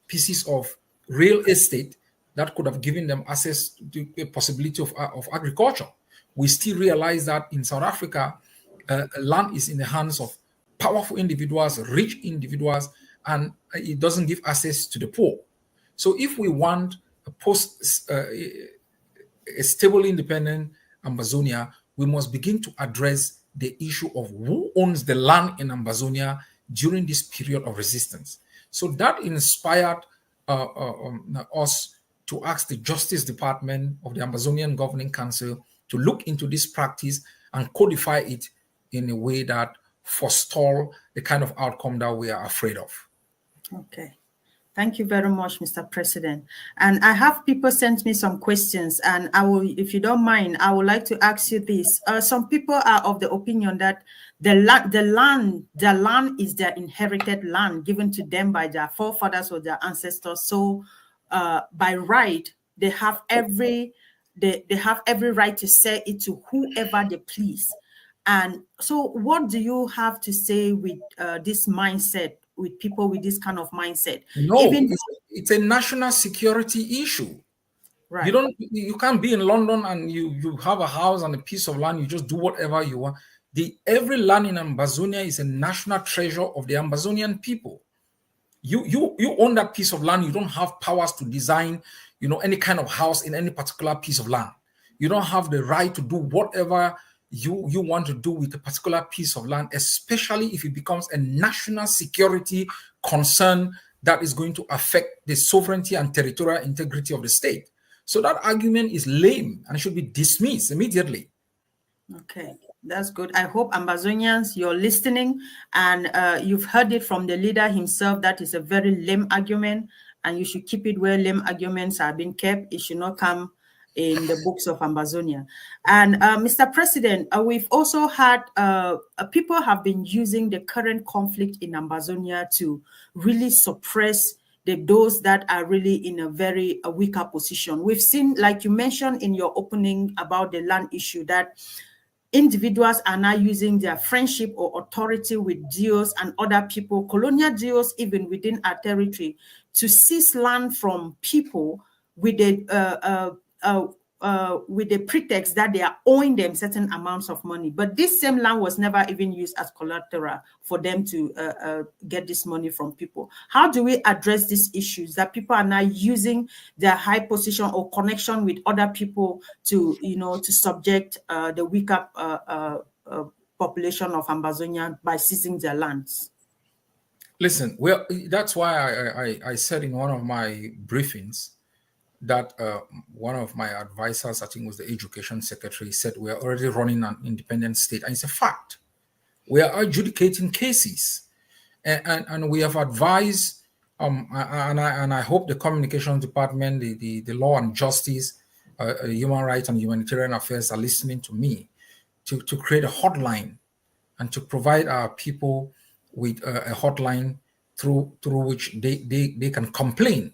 pieces of real estate that could have given them access to the possibility of agriculture. We still realize that in South Africa, land is in the hands of powerful individuals, rich individuals, and it doesn't give access to the poor. So if we want a stable, independent Ambazonia, we must begin to address the issue of who owns the land in Ambazonia during this period of resistance. So that inspired us to ask the Justice Department of the Ambazonian Governing Council to look into this practice and codify it in a way that forestall the kind of outcome that we are afraid of. Okay. Thank you very much, Mr. President. And I have people sent me some questions, and I will, if you don't mind, I would like to ask you this. Some people are of the opinion that the land is their inherited land given to them by their forefathers or their ancestors. So, by right, they have they have every right to sell it to whoever they please. And so, what do you have to say with this mindset, with people with this kind of mindset? No, Even it's a national security issue. right, You can't be in London and you have a house and a piece of land, you just do whatever you want. Every land in Ambazonia is a national treasure of the Ambazonian people. You own that piece of land. You don't have powers to design, any kind of house in any particular piece of land. You don't have the right to do whatever you want to do with a particular piece of land, especially if it becomes a national security concern that is going to affect the sovereignty and territorial integrity of the state. So that argument is lame and should be dismissed immediately. okay, that's good. I hope Ambazonians, you're listening, and you've heard it from the leader himself. That is a very lame argument, and you should keep it where lame arguments are being kept. It should not come in the books of Ambazonia. And Mr. President, we've also had people have been using the current conflict in Ambazonia to really suppress those that are really in a very weaker position. We've seen, like you mentioned in your opening about the land issue, that individuals are now using their friendship or authority with DOs and other people, colonial DOs even within our territory, to seize land from people with with the pretext that they are owing them certain amounts of money. But this same land was never even used as collateral for them to get this money from people. How do we address these issues that people are now using their high position or connection with other people to, to subject the weaker population of Ambazonia by seizing their lands? Listen, well, that's why I said in one of my briefings that one of my advisors, I think was the education secretary, said we are already running an independent state. And it's a fact. We are adjudicating cases. And we have advised, and I hope the communications department, the law and justice, human rights and humanitarian affairs are listening to me to create a hotline and to provide our people with a hotline through which they can complain.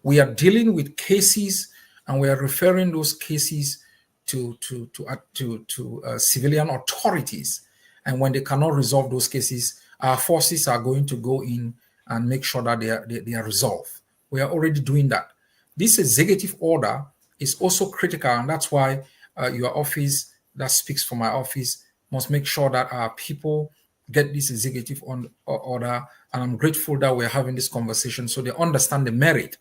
We are dealing with cases, and we are referring those cases to civilian authorities. And when they cannot resolve those cases, our forces are going to go in and make sure that they are resolved. We are already doing that. This executive order is also critical, and that's why your office, that speaks for my office, must make sure that our people get this executive order. And I'm grateful that we're having this conversation so they understand the merit.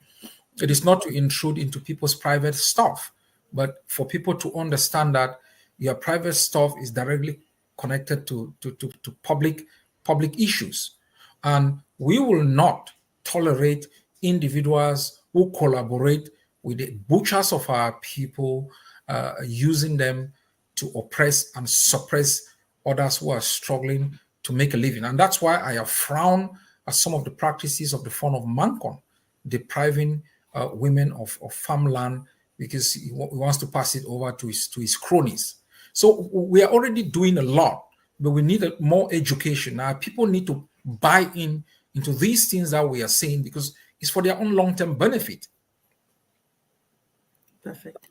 It is not to intrude into people's private stuff, but for people to understand that your private stuff is directly connected to public issues. And we will not tolerate individuals who collaborate with the butchers of our people, using them to oppress and suppress others who are struggling to make a living. And that's why I have frowned at some of the practices of the Fund of Mancon, depriving women of farmland because he wants to pass it over to his cronies. So we are already doing a lot, but we need more education. Now, people need to buy into these things that we are saying because it's for their own long-term benefit. Perfect.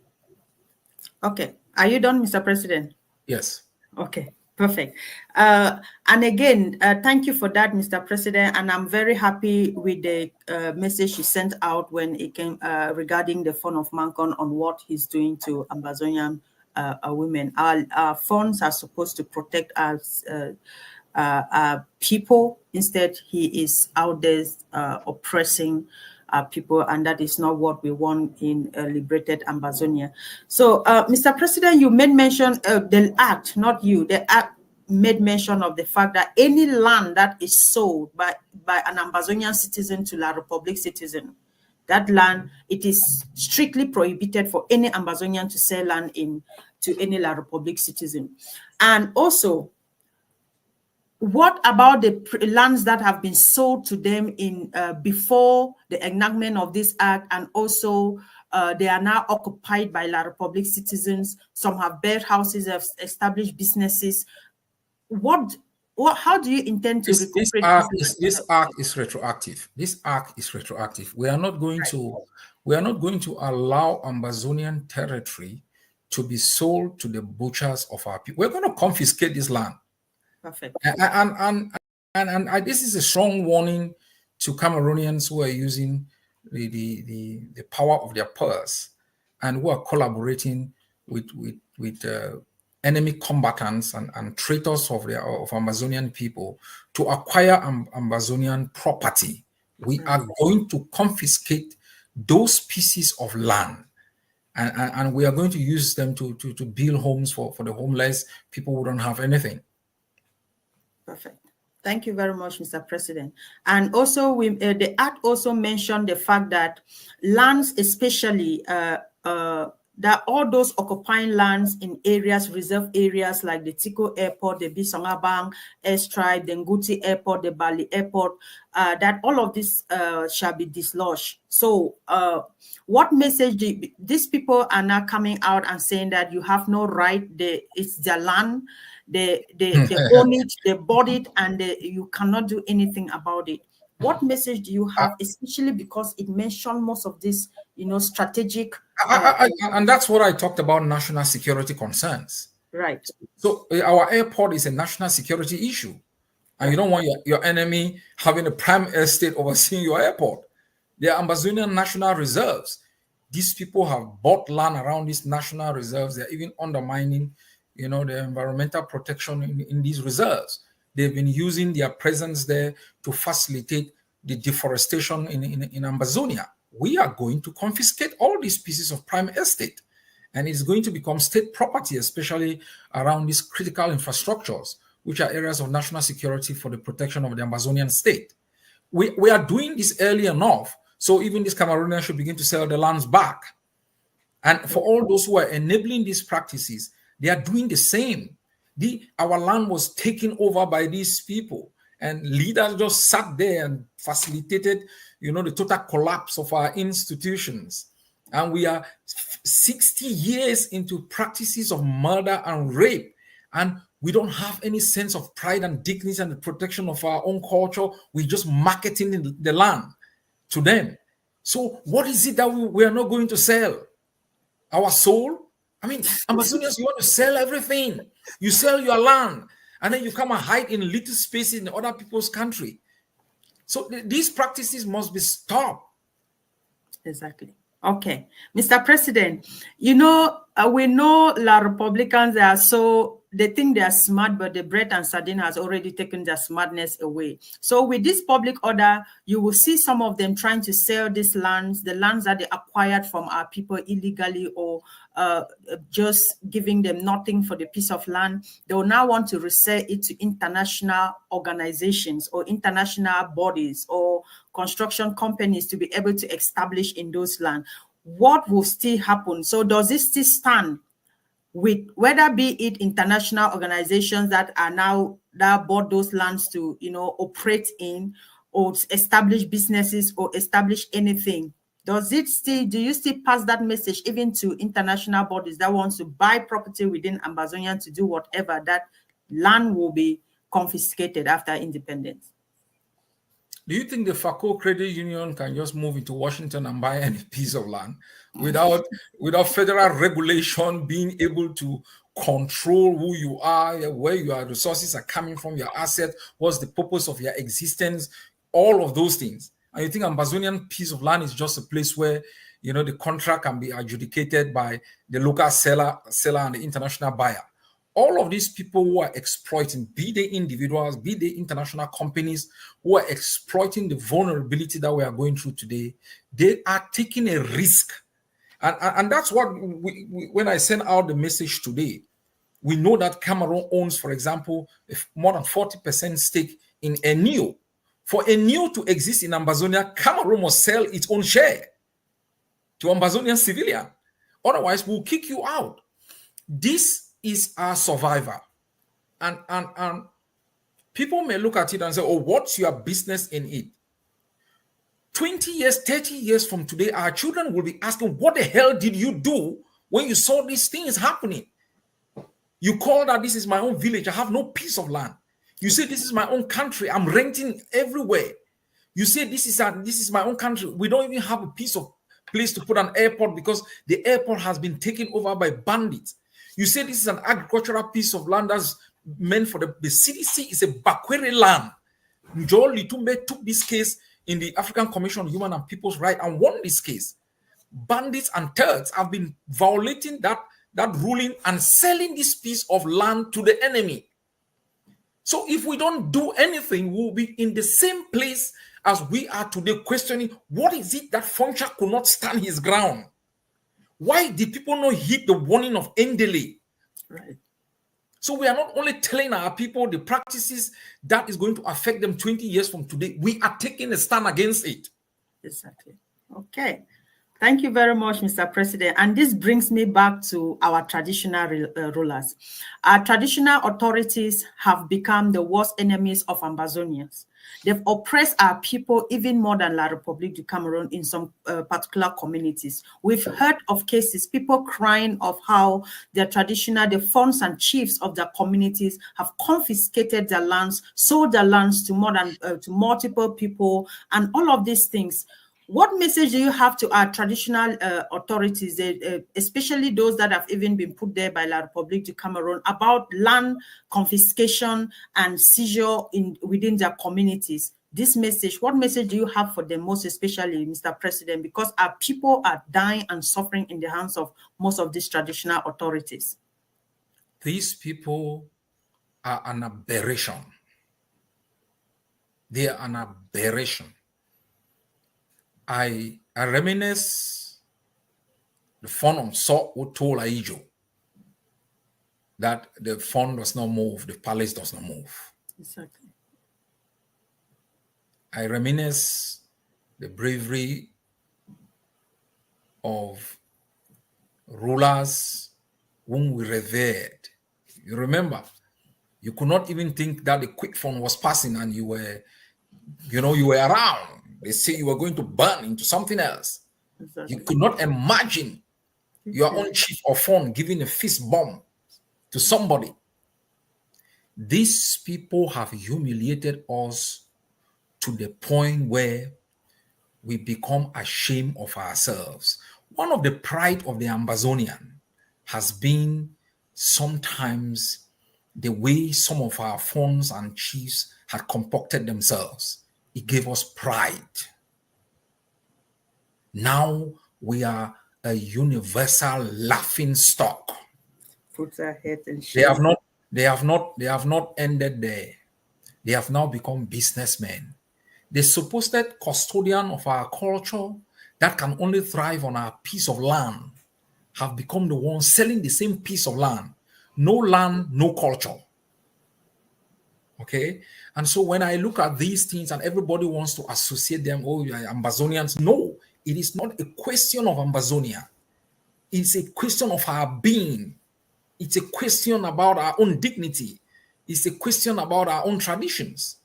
Okay. Are you done, Mr. President? Yes. Okay. Perfect. And again, thank you for that, Mr. President. And I'm very happy with the message you sent out when it came regarding the Fund of Mancon on what he's doing to Ambazonian women. Our funds are supposed to protect us. People. Instead, he is out there oppressing people, and that is not what we want in liberated Ambazonia. So, Mr. President, you made mention of the act, not you, the act made mention of the fact that any land that is sold by an Ambazonian citizen to La Republic citizen, that land, it is strictly prohibited for any Ambazonian to sell land to any La Republic citizen. And also, what about the lands that have been sold to them in before the enactment of this act, and also they are now occupied by La Republic citizens? Some have built houses, have established businesses. How do you intend to This recuperate act this is land? retroactive. This act is retroactive. We are not going to allow Amazonian territory to be sold to the butchers of our people. We're going to confiscate this land. Perfect. This is a strong warning to Cameroonians who are using the power of their purse and who are collaborating with enemy combatants and traitors of Amazonian people to acquire Amazonian property. We are going to confiscate those pieces of land, and we are going to use them to build homes for the homeless, people who don't have anything. Perfect. Thank you very much, Mr. President. And also, the act also mentioned the fact that lands, especially that all those occupying lands in areas, reserve areas like the Tiko Airport, the Bisongabang Airstrip, the Nguti Airport, the Bali Airport, that all of this shall be dislodged. So what message these people are now coming out and saying that you have no right, it's their land, they own it, they bought it, and you cannot do anything about it. What message do you have, especially because it mentioned most of this, strategic... and that's what I talked about, national security concerns. Right. So our airport is a national security issue. And you don't want your enemy having a prime estate overseeing your airport. They are Amazonian national reserves. These people have bought land around these national reserves. They're even undermining, the environmental protection in these reserves. They've been using their presence there to facilitate the deforestation in Amazonia. We are going to confiscate all these pieces of prime estate, and it's going to become state property, especially around these critical infrastructures, which are areas of national security for the protection of the Amazonian state. We are doing this early enough, so even these Cameroonians should begin to sell the lands back. And for all those who are enabling these practices, they are doing the same. Our land was taken over by these people, and leaders just sat there and facilitated, the total collapse of our institutions. And we are 60 years into practices of murder and rape, and we don't have any sense of pride and dignity and the protection of our own culture. We're just marketing the land to them. So what is it that we are not going to sell? Our soul? I mean, Amazonians, you want to sell everything. You sell your land, and then you come and hide in little spaces in other people's country. So these practices must be stopped. Exactly. Okay. Mr. President, we know La Republicans are they think they are smart, but the bread and sardine has already taken their smartness away. So with this public order, you will see some of them trying to sell these lands, the lands that they acquired from our people illegally, or just giving them nothing for the piece of land. They will now want to resell it to international organizations or international bodies or construction companies to be able to establish in those lands. What will still happen? So does this still stand with whether be it international organizations that bought those lands to operate in, or establish businesses or establish anything? Do you still pass that message even to international bodies that wants to buy property within Amazonia to do whatever, that land will be confiscated after independence? Do you think the FACO Credit Union can just move into Washington and buy any piece of land without federal regulation being able to control who you are, where your resources are coming from, your asset, what's the purpose of your existence, all of those things? And you think Amazonian piece of land is just a place where the contract can be adjudicated by the local seller and the international buyer? All of these people who are exploiting, be they individuals, be they international companies, who are exploiting the vulnerability that we are going through today, they are taking a risk. And that's what when I send out the message today, we know that Cameroon owns, for example, more than 40% stake in Enio. For Enio to exist in Amazonia, Cameroon must sell its own share to Amazonian civilian. Otherwise, we'll kick you out. This is our survivor. And People may look at it and say, oh, what's your business in it? 20 years, 30 years from today, our children will be asking, what the hell did you do when you saw these things happening? You call that this is my own village. I have no piece of land. You say this is my own country. I'm renting everywhere. You say this is my own country. We don't even have a piece of place to put an airport because the airport has been taken over by bandits. You say this is an agricultural piece of land that's meant for the CDC is a Bakwere land. Joel Litumbe took this case in the African Commission on Human and People's Rights and won this case. Bandits and thugs have been violating that ruling and selling this piece of land to the enemy. So if we don't do anything, we'll be in the same place as we are today, questioning what is it that Foncha could not stand his ground? Why did people not heed the warning of Endele? Right. So we are not only telling our people the practices that is going to affect them 20 years from today, we are taking a stand against it. Exactly. Okay. Thank you very much, Mr. President. And this brings me back to our traditional rulers. Our traditional authorities have become the worst enemies of Ambazonians. They've oppressed our people even more than La République du Cameroon in some particular communities. We've heard of cases, people crying of how the fonds and chiefs of their communities have confiscated their lands, sold their lands to to multiple people, and all of these things. What message do you have to our traditional authorities, especially those that have even been put there by La République du Cameroon, about land confiscation and seizure within their communities? This message, what message do you have for them, most especially, Mr. President, because our people are dying and suffering in the hands of most of these traditional authorities? These people are an aberration. They are an aberration. I reminisce the fund on so who told Aijo that the fund does not move, the palace does not move. Exactly. I reminisce the bravery of rulers whom we revered. You remember, you could not even think that the quick phone was passing and you were around. They say you were going to burn into something else. Exactly. You could not imagine your own chief of phone giving a fist bomb to somebody. These people have humiliated us to the point where we become ashamed of ourselves. One of the pride of the Ambazonian has been sometimes the way some of our phones and chiefs had concocted themselves. It gave us pride. Now we are a universal laughing stock. Puts our head in shame. They have not ended there. They have now become businessmen. The supposed custodian of our culture that can only thrive on our piece of land have become the ones selling the same piece of land. No land, no culture. Okay? And so when I look at these things and everybody wants to associate them, oh, you're Ambazonians. No, it is not a question of Ambazonia. It's a question of our being. It's a question about our own dignity. It's a question about our own traditions.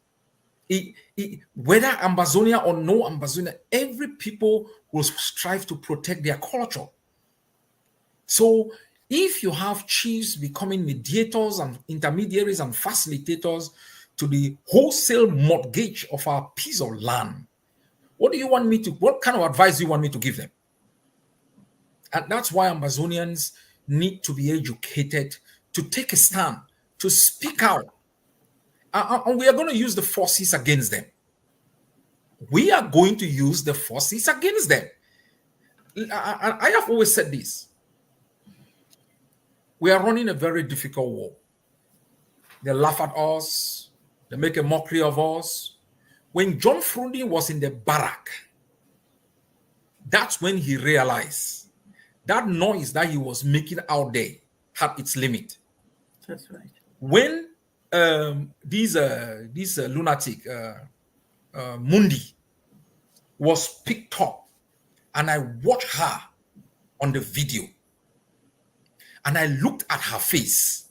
Whether Ambazonia or no Ambazonia, every people will strive to protect their culture. So if you have chiefs becoming mediators and intermediaries and facilitators to the wholesale mortgage of our piece of land, what kind of advice do you want me to give them? And that's why Ambazonians need to be educated, to take a stand, to speak out. And we are going to use the forces against them. We are going to use the forces against them. I have always said this. We are running a very difficult war. They laugh at us. They make a mockery of us. When John Frundi was in the barrack, that's when he realized that noise that he was making out there had its limit. That's right. When this lunatic Mundi was picked up, and I watched her on the video, and I looked at her face,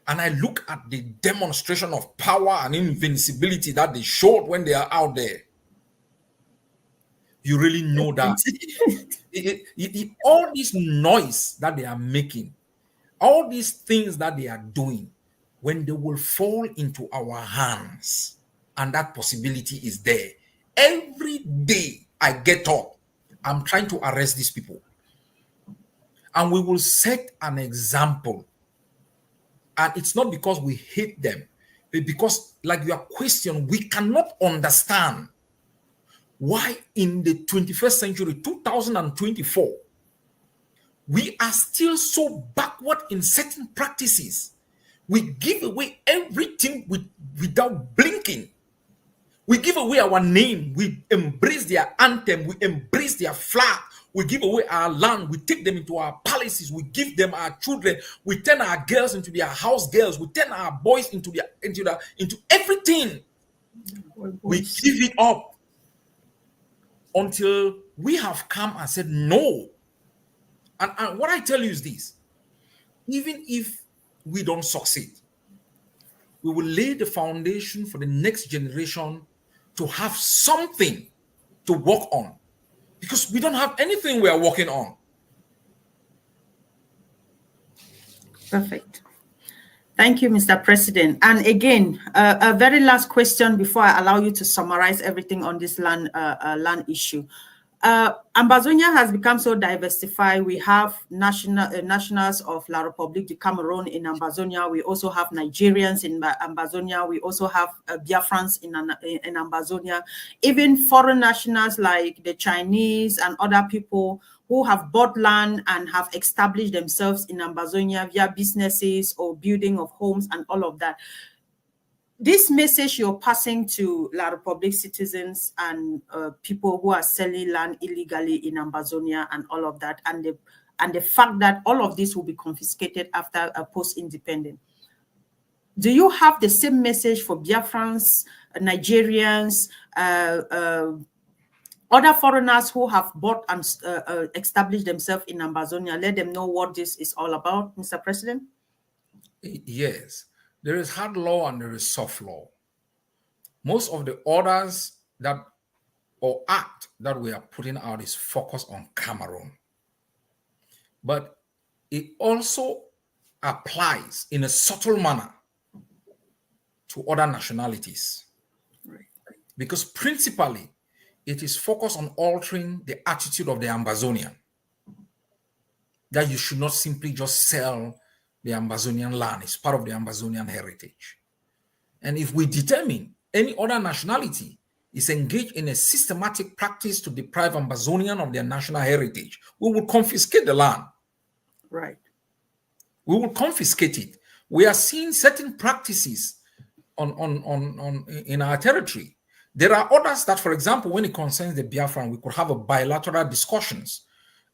and I look at the demonstration of power and invincibility that they showed when they are out there, you really know that all this noise that they are making, all these things that they are doing, when they will fall into our hands, and that possibility is there. Every day I get up, I'm trying to arrest these people. And we will set an example. And it's not because we hate them, but because, like your question, we cannot understand why in the 21st century, 2024, we are still so backward in certain practices. We give away everything without blinking. We give away our name. We embrace their anthem. We embrace their flag. We give away our land. We take them into our palaces. We give them our children. We turn our girls into their house girls. We turn our boys into everything. We give it up until we have come and said no. And what I tell you is this: even if we don't succeed, we will lay the foundation for the next generation to have something to work on, because we don't have anything we are working on. Perfect. Thank you, Mr. President. And again, a very last question before I allow you to summarize everything on this land issue. Ambazonia has become so diversified. We have nationals of La République du Cameroon in Ambazonia. We also have Nigerians in Ambazonia. We also have Biafrans in Ambazonia. Even foreign nationals like the Chinese and other people who have bought land and have established themselves in Ambazonia via businesses or building of homes and all of that. This message you're passing to La République citizens and people who are selling land illegally in Ambazonia and all of that, and the fact that all of this will be confiscated after a post-independent. Do you have the same message for Biafrans, Nigerians, other foreigners who have bought and established themselves in Ambazonia? Let them know what this is all about, Mr. President. Yes, there is hard law and there is soft law. Most of the orders that or act that we are putting out is focused on Cameroon. But it also applies in a subtle manner to other nationalities. Right. Because principally, it is focused on altering the attitude of the Ambazonian. That you should not simply just sell the Ambazonian land. It's part of the Ambazonian heritage. And if we determine any other nationality is engaged in a systematic practice to deprive Ambazonian of their national heritage, we will confiscate the land. Right. We will confiscate it. We are seeing certain practices in our territory. There are others that, for example, when it concerns the Biafran, we could have a bilateral discussions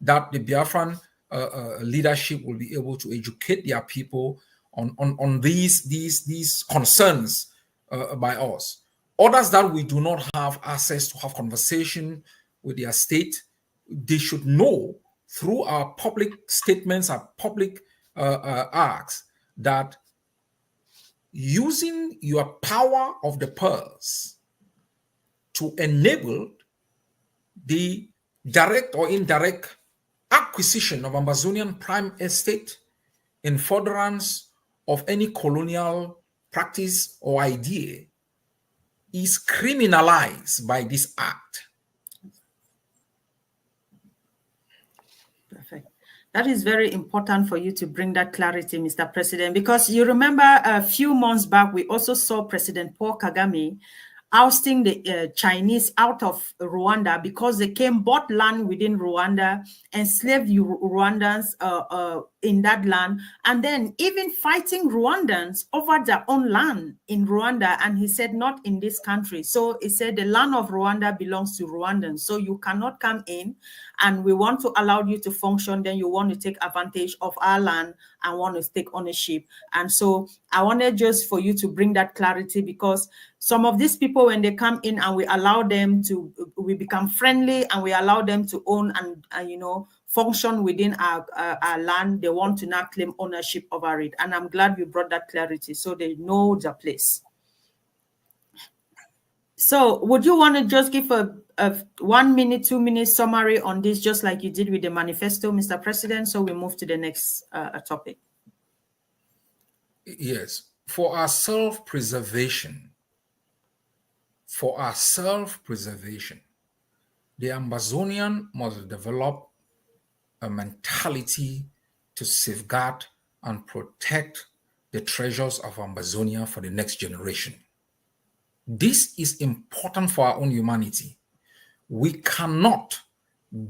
that the Biafran leadership will be able to educate their people on these concerns by us. Others that we do not have access to have conversation with their state, they should know through our public statements, our public acts, that using your power of the purse to enable the direct or indirect acquisition of Ambazonian prime estate in furtherance of any colonial practice or idea is criminalized by this act. Perfect. That is very important for you to bring that clarity, Mr. President, because you remember a few months back, we also saw President Paul Kagame ousting the Chinese out of Rwanda because they came, bought land within Rwanda, enslaved Rwandans in that land, and then even fighting Rwandans over their own land in Rwanda. And he said, not in this country. So he said, the land of Rwanda belongs to Rwandans. So you cannot come in and we want to allow you to function. Then you want to take advantage of our land and want to take ownership. And so I wanted just for you to bring that clarity, because some of these people, when they come in and we allow them to, we become friendly and we allow them to own and you know, function within our land, they want to now claim ownership over it. And I'm glad you brought that clarity so they know their place. So would you want to just give a 1 minute, 2 minute summary on this, just like you did with the manifesto, Mr. President? So we move to the next topic. Yes. For our self-preservation, the Amazonian must develop a mentality to safeguard and protect the treasures of Amazonia for the next generation. This is important for our own humanity. We cannot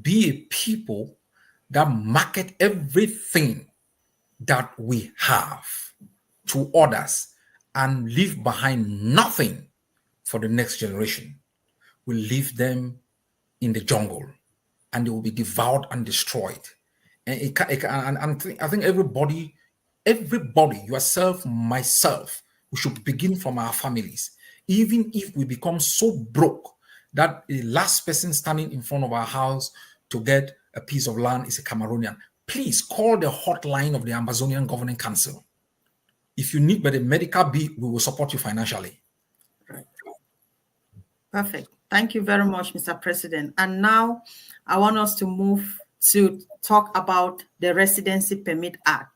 be a people that market everything that we have to others and leave behind nothing for the next generation. We leave them in the jungle and they will be devoured and destroyed. And I think everybody, yourself, myself, we should begin from our families. Even if we become so broke that the last person standing in front of our house to get a piece of land is a Cameroonian, please call the hotline of the Amazonian Governing Council. If you need the medical bill, we will support you financially. Right. Perfect. Thank you very much, Mr. President. And now I want us to move to talk about the Residency Permit Act.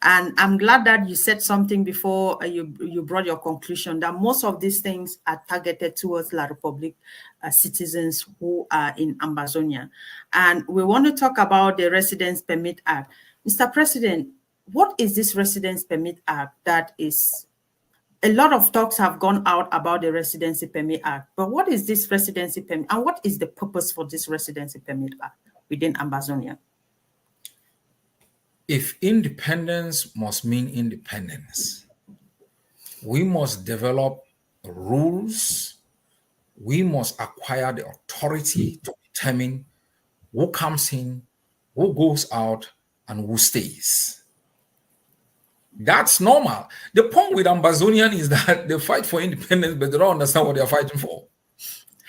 And I'm glad that you said something before you brought your conclusion that most of these things are targeted towards La Republic citizens who are in Amazonia. And we want to talk about the Residence Permit Act. Mr. President, what is this Residence Permit Act that is... A lot of talks have gone out about the Residency Permit Act, but what is this Residency Permit and what is the purpose for this Residency Permit Act within Amazonia? If independence must mean independence, we must develop rules. We must acquire the authority to determine who comes in, who goes out, and who stays. That's normal. The point with Ambazonian is that they fight for independence, but they don't understand what they're fighting for.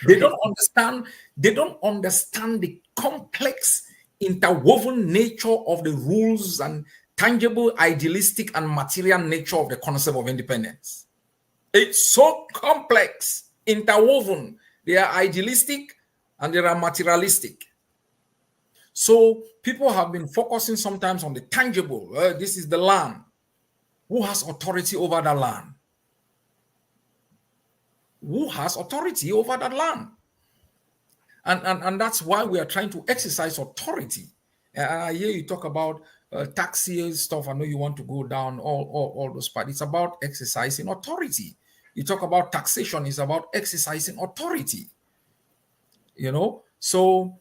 They don't understand. They don't understand the complex, interwoven nature of the rules and tangible, idealistic, and material nature of the concept of independence. It's so complex, interwoven. They are idealistic and they are materialistic. So people have been focusing sometimes on the tangible. This is the land. Who has authority over that land? Who has authority over that land? And that's why we are trying to exercise authority. I hear you talk about taxi stuff. I know you want to go down all those parts. It's about exercising authority. You talk about taxation. It's about exercising authority. You know, so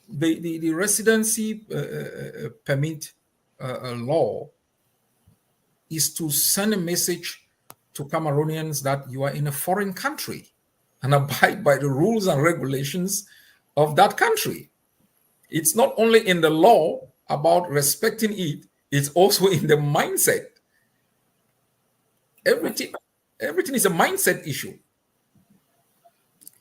the residency permit law is to send a message to Cameroonians that you are in a foreign country and abide by the rules and regulations of that country. It's not only in the law about respecting it, it's also in the mindset. Everything is a mindset issue.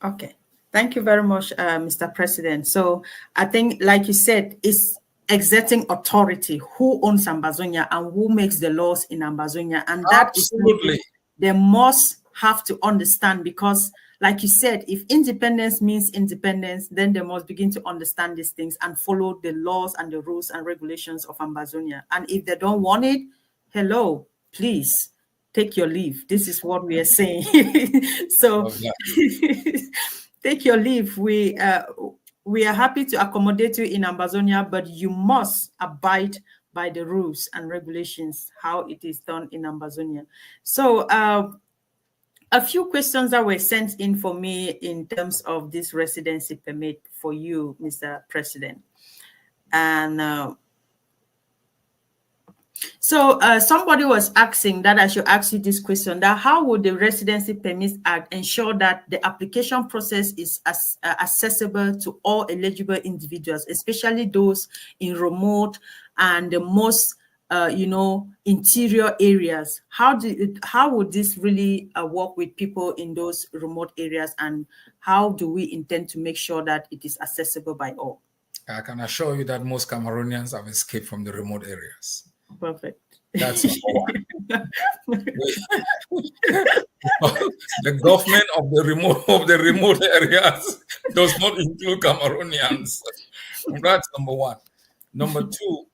Okay. Thank you very much, Mr. President. So I think, like you said, it's exerting authority. Who owns Ambazonia and who makes the laws in Ambazonia? And that Absolutely. They must have to understand, because like you said, if independence means independence, then they must begin to understand these things and follow the laws and the rules and regulations of Ambazonia. And if they don't want it, hello, please take your leave. This is what we are saying. So take your leave. We are happy to accommodate you in Ambazonia, but you must abide by the rules and regulations, how it is done in Ambazonia. So a few questions that were sent in for me in terms of this residency permit for you, Mr. President. And so somebody was asking that I should ask you this question, that how would the Residency Permits Act ensure that the application process is accessible to all eligible individuals, especially those in remote and the most interior areas? How would this really work with people in those remote areas, and how do we intend to make sure that it is accessible by all? I can assure you that most Cameroonians have escaped from the remote areas. Perfect. That's number one. The government of the remote areas does not include Cameroonians. That's number one. Number two,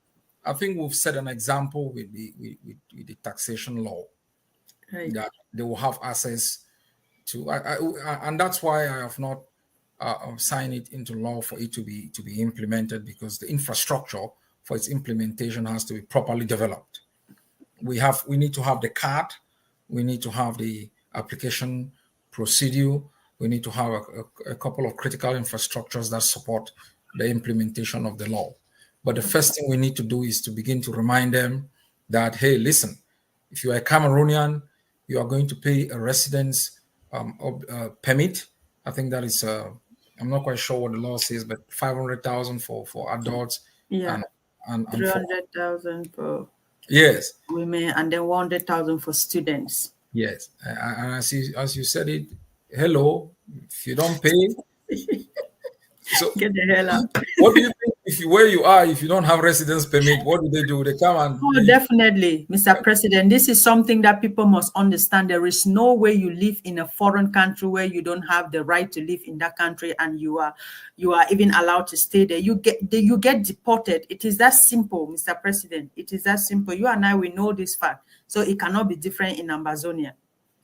I think we've set an example with with the taxation law Right. that they will have access to, and that's why I have not signed it into law for it to be implemented, because the infrastructure for its implementation has to be properly developed. We need to have the card, we need to have the application procedure, we need to have a couple of critical infrastructures that support the implementation of the law. But the first thing we need to do is to begin to remind them that, hey, listen, if you are a Cameroonian, you are going to pay a residence permit. I think that is I'm not quite sure what the law says, but 500,000 for adults, Yeah. and for 300,000 for yes. women and then 100,000 for students. Yes, and as you said it, hello. If you don't pay, so Get the hell out. what do you think? If you where you are, if you don't have residence permit, what do they do? They come and Oh, definitely, Mr. President. This is something that people must understand. There is no way you live in a foreign country where you don't have the right to live in that country, and you are even allowed to stay there. You get deported. It is that simple, Mr. President. It is that simple. You and I, we know this fact, so it cannot be different in Ambazonia.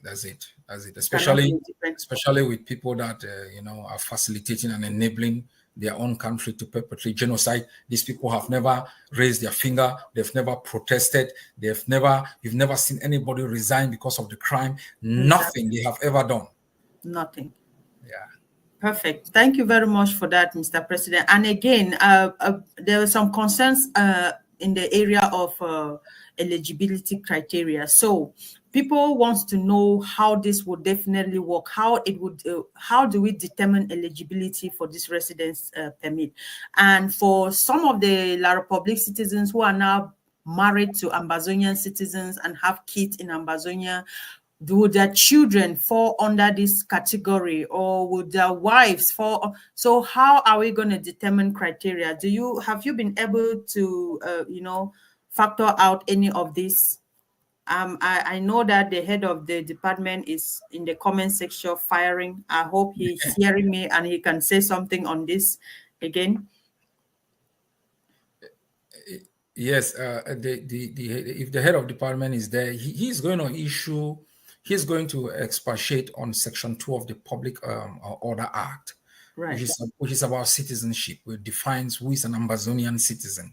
that's it. That's it. It cannot be different. Especially with people that are facilitating and enabling their own country to perpetrate genocide. These people have never raised their finger. They've never protested. You've never seen anybody resign because of the crime. Nothing they have ever done. Nothing. Yeah. Perfect. Thank you very much for that, Mr. President. And again, there were some concerns in the area of eligibility criteria. So people want to know how this would definitely work, how it would, how do we determine eligibility for this residence permit? And for some of the La Republic citizens who are now married to Ambazonian citizens and have kids in Ambazonia, do their children fall under this category, or would their wives fall? So how are we going to determine criteria? Have you been able to factor out any of this? I know that the head of the department is in the comment section firing. I hope he's hearing me and he can say something on this again. Yes, if the head of department is there, he's going to expatiate on Section 2 of the Public Order Act, Right. which is about citizenship, which defines who is an Ambazonian citizen.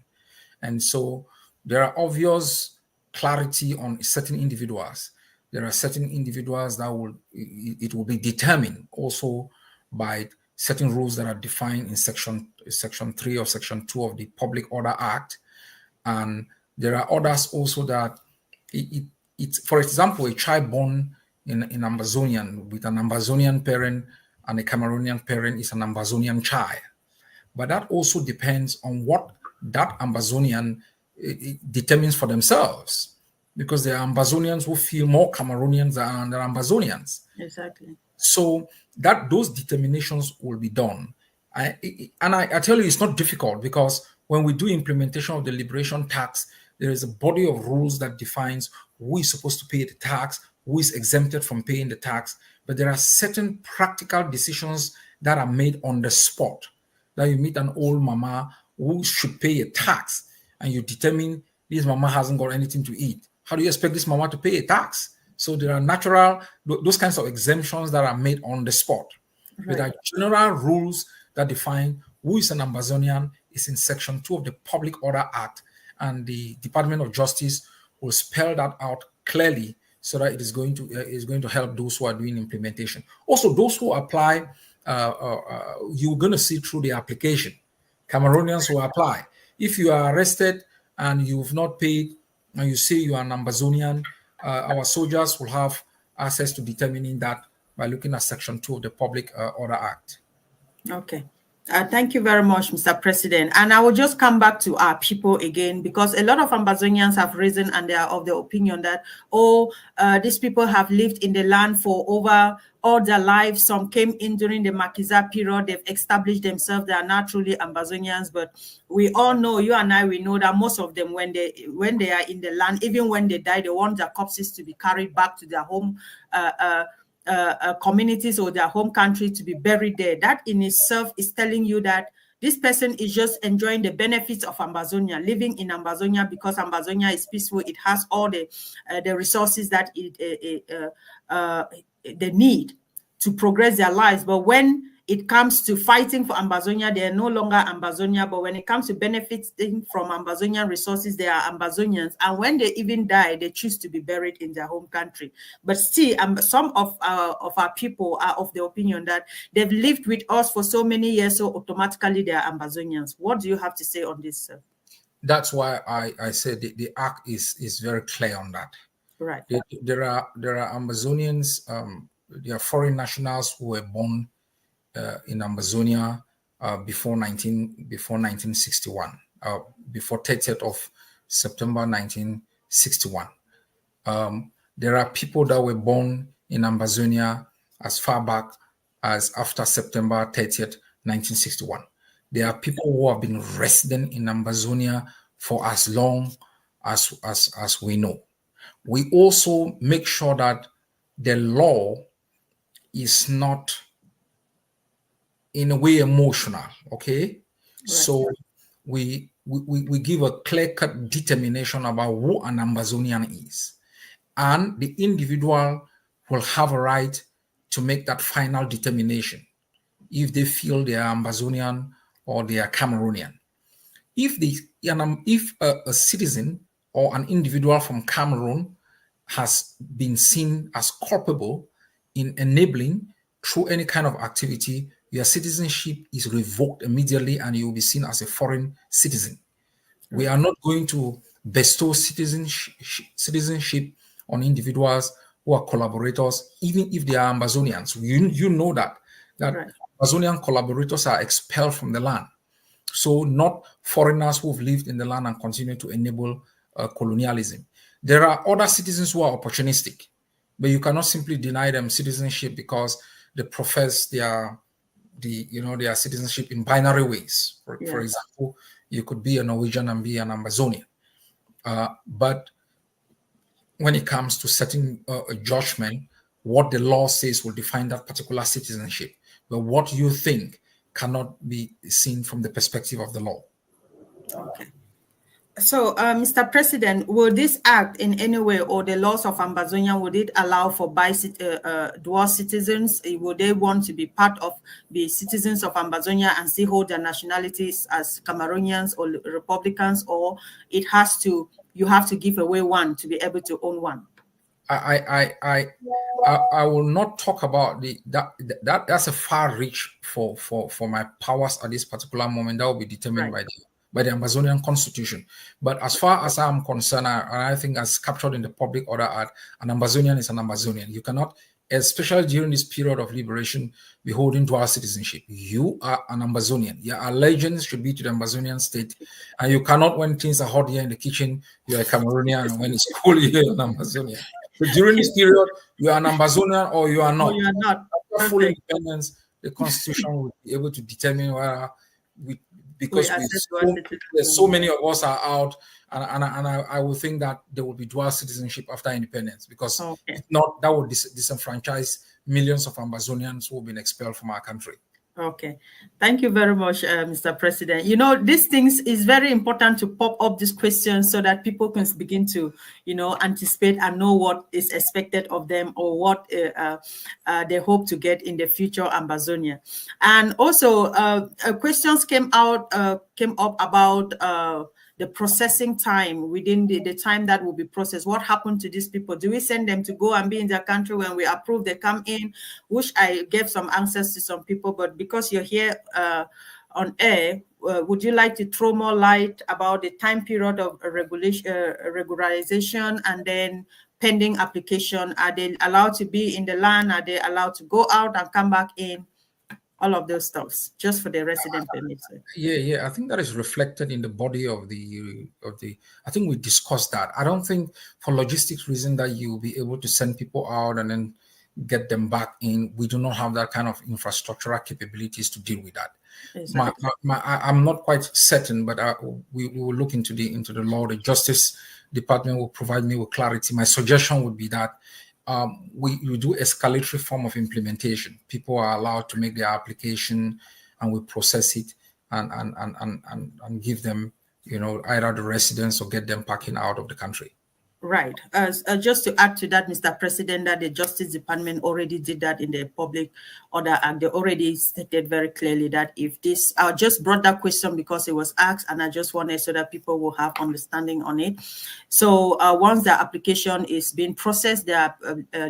And so there are obvious clarity on certain individuals. There are certain individuals that it will be determined also by certain rules that are defined in Section 3 or Section 2 of the Public Order Act. And there are others also that it's, for example, a child born in Ambazonian with an Ambazonian parent and a Cameroonian parent is an Ambazonian child. But that also depends on what that Ambazonian determines for themselves, because there are Ambazonians who feel more Cameroonians than they're Ambazonians. Exactly. So that those determinations will be done. I tell you, it's not difficult, because when we do implementation of the liberation tax, there is a body of rules that defines who is supposed to pay the tax, who is exempted from paying the tax. But there are certain practical decisions that are made on the spot. That you meet an old mama who should pay a tax, and you determine this mama hasn't got anything to eat. How do you expect this mama to pay a tax? So there are those kinds of exemptions that are made on the spot. Right. But there are general rules that define who is an Ambazonian is in Section 2 of the Public Order Act, and the Department of Justice will spell that out clearly so that it is going to help those who are doing implementation. Also, those who apply, you're going to see through the application. Cameroonians will apply. If you are arrested and you've not paid, and you say you are an Ambazonian, our soldiers will have access to determining that by looking at Section 2 of the Public Order Act. Okay. Thank you very much, Mr. President. And I will just come back to our people again, because a lot of Ambazonians have risen and they are of the opinion that, oh, these people have lived in the land for over all their lives. Some came in during the Makiza period. They've established themselves. They are not truly Ambazonians. But we all know, you and I, we know that most of them, when they are in the land, even when they die, they want their corpses to be carried back to their home communities or their home country, to be buried there. That in itself is telling you that this person is just enjoying the benefits of Ambazonia, living in Ambazonia, because Ambazonia is peaceful. It has all the resources that they need to progress their lives. But when it comes to fighting for Ambazonia, they are no longer Ambazonia. But when it comes to benefiting from Ambazonian resources, they are Ambazonians. And when they even die, they choose to be buried in their home country. But still, some of our people are of the opinion that they've lived with us for so many years, so automatically they are Ambazonians. What do you have to say on this, sir? That's why I said the act is very clear on that. Right. There are Ambazonians, there are foreign nationals who were born in Ambazonia before 1961, before 30th of September 1961. There are people that were born in Ambazonia as far back as after September 30th, 1961. There are people who have been resident in Ambazonia for as long as we know. We also make sure that the law is not in a way emotional, okay? Right. So we give a clear-cut determination about who an Ambazonian is. And the individual will have a right to make that final determination if they feel they are Ambazonian or they are Cameroonian. If a citizen or an individual from Cameroon has been seen as culpable in enabling through any kind of activity, your citizenship is revoked immediately and you will be seen as a foreign citizen. We are not going to bestow citizenship on individuals who are collaborators, even if they are Ambazonians. You know that right. Ambazonian collaborators are expelled from the land. So not foreigners who've lived in the land and continue to enable colonialism. There are other citizens who are opportunistic, but you cannot simply deny them citizenship because they profess their citizenship in binary ways. For example, you could be a Norwegian and be an Ambazonian. But when it comes to setting a judgment, what the law says will define that particular citizenship. But what you think cannot be seen from the perspective of the law. Okay. So, Mr. President, will this act in any way, or the laws of Ambazonia, would it allow for dual citizens? Would they want to be citizens of Ambazonia and still hold their nationalities as Cameroonians or Republicans, or you have to give away one to be able to own one? I will not talk about that's a far reach for my powers at this particular moment. That will be determined by the Ambazonian Constitution. But as far as I'm concerned, I think as captured in the Public Order Act, an Ambazonian is an Ambazonian. You cannot, especially during this period of liberation, be holding dual citizenship. You are an Ambazonian. Your allegiance should be to the Ambazonian state. And you cannot, when things are hot here in the kitchen, you're a Cameroonian, and when it's cool, you're an Ambazonian. So during this period, you are an Ambazonian or you are not. Or you are not. After full independence, the Constitution will be able to determine whether because so many of us are out, and I would think that there will be dual citizenship after independence, because if not, that would disenfranchise millions of Ambazonians who have been expelled from our country. Okay, thank you very much, Mr. President. You know, these things is very important to pop up these questions so that people can begin to, anticipate and know what is expected of them, or what they hope to get in the future Ambazonia. And also, questions came up about the processing time within the time that will be processed. What happened to these people? Do we send them to go and be in their country when we approve they come in? Which I gave some answers to some people, but because you're here on air, would you like to throw more light about the time period of regularization and then pending application? Are they allowed to be in the land? Are they allowed to go out and come back in? all of those stuffs, just for the resident permit, sir. Yeah. I think that is reflected in the body of the. I think we discussed that. I don't think for logistics reason that you will be able to send people out and then get them back in. We do not have that kind of infrastructural capabilities to deal with that. Exactly. I'm not quite certain, but we will look into the law. The Justice Department will provide me with clarity. My suggestion would be that we do escalatory form of implementation. People are allowed to make their application, and we process it and give them, either the residence or get them packing out of the country. Right. Just to add to that, Mr. President, that the Justice Department already did that in the Public Order Act. They already stated very clearly that if this, I just brought that question because it was asked, and I just wanted so that people will have understanding on it. So once the application is being processed, they are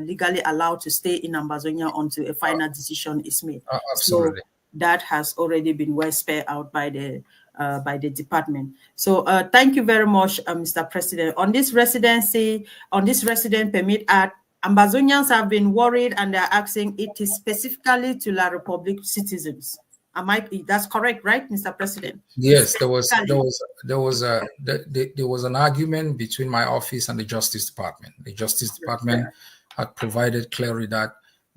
legally allowed to stay in Ambazonia until a final decision is made. So Absolutely. that has already been well spelled out by the department. So thank you very much, Mr. President. On this resident permit act, Ambazonians have been worried and they're asking it is specifically to La Republic citizens. That's correct, right, Mr. President? Yes, there was an argument between my office and the Justice Department. The Justice Department had provided clearly that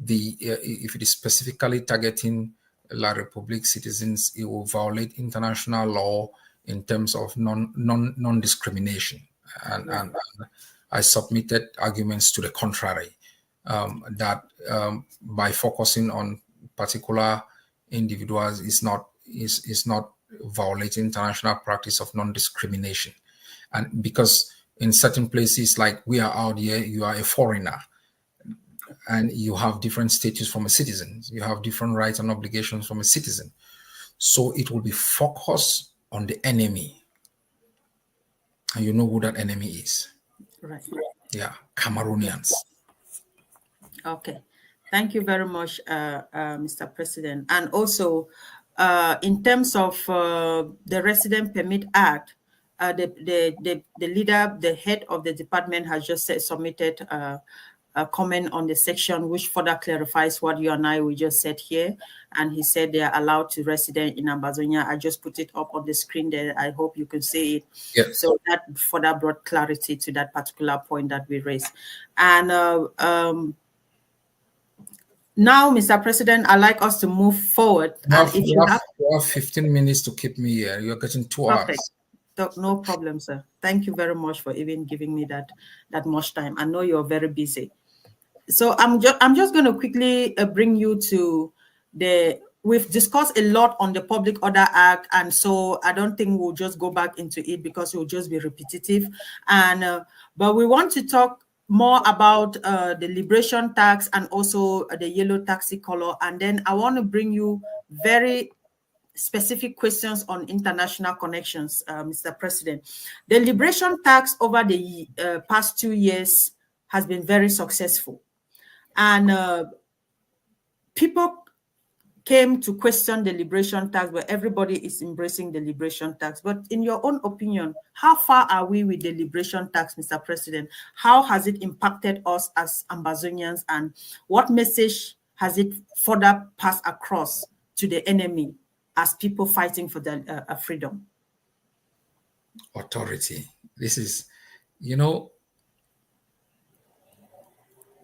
if it is specifically targeting La Republique citizens, it will violate international law in terms of non-discrimination. And I submitted arguments to the contrary, that by focusing on particular individuals is not violating international practice of non-discrimination. And because in certain places, like we are out here, you are a foreigner and you have different status from a citizen. You have different rights and obligations from a citizen. So it will be focused on the enemy. And you know who that enemy is. Right. Yeah, Cameroonians. Okay. Thank you very much, Mr. President. And also, in terms of the Resident Permit Act, the leader, the head of the department has just submitted a comment on the section which further clarifies what you and I we just said here. And he said they are allowed to resident in Ambazonia. I just put it up on the screen there. I hope you can see it. Yes. So that further brought clarity to that particular point that we raised. And now, Mr. President, I'd like us to move forward. You have 15 minutes to keep me here. You're getting 2 hours. No problem, sir. Thank you very much for even giving me that much time. I know you're very busy. So I'm just going to quickly bring you to we've discussed a lot on the Public Order Act, and so I don't think we'll just go back into it because it will just be repetitive. And but we want to talk more about the liberation tax and also the yellow taxi color. And then I want to bring you very specific questions on international connections, Mr. President. The liberation tax over the past 2 years has been very successful. And people came to question the liberation tax, but everybody is embracing the liberation tax. But in your own opinion, how far are we with the liberation tax, Mr. President? How has it impacted us as Ambazonians, and what message has it further passed across to the enemy as people fighting for the freedom? Authority. This is,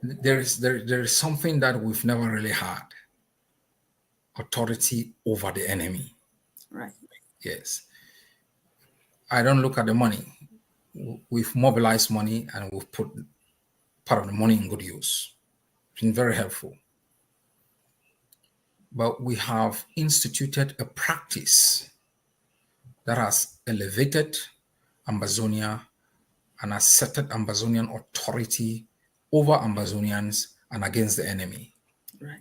there is something that we've never really had. Authority over the enemy. Right. Yes. I don't look at the money. We've mobilized money and we've put part of the money in good use. It's been very helpful. But we have instituted a practice that has elevated Ambazonia and asserted Ambazonian authority over Ambazonians and against the enemy. Right.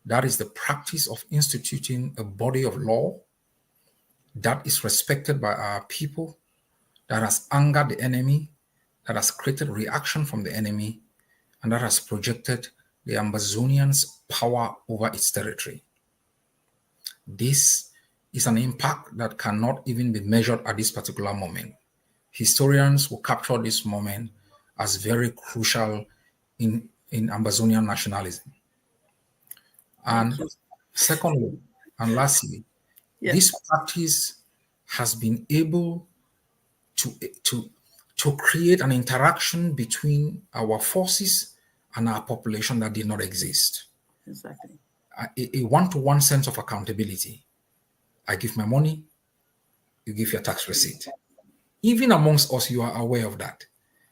That is the practice of instituting a body of law that is respected by our people, that has angered the enemy, that has created reaction from the enemy, and that has projected the Ambazonians' power over its territory. This is an impact that cannot even be measured at this particular moment. Historians will capture this moment as very crucial in Ambazonian nationalism. And Secondly, and lastly, Yeah, this practice has been able to, to, to create an interaction between our forces and our population that did not exist. exactly. A one-to-one sense of accountability. I give my money, you give your tax receipt. Even amongst us, you are aware of that.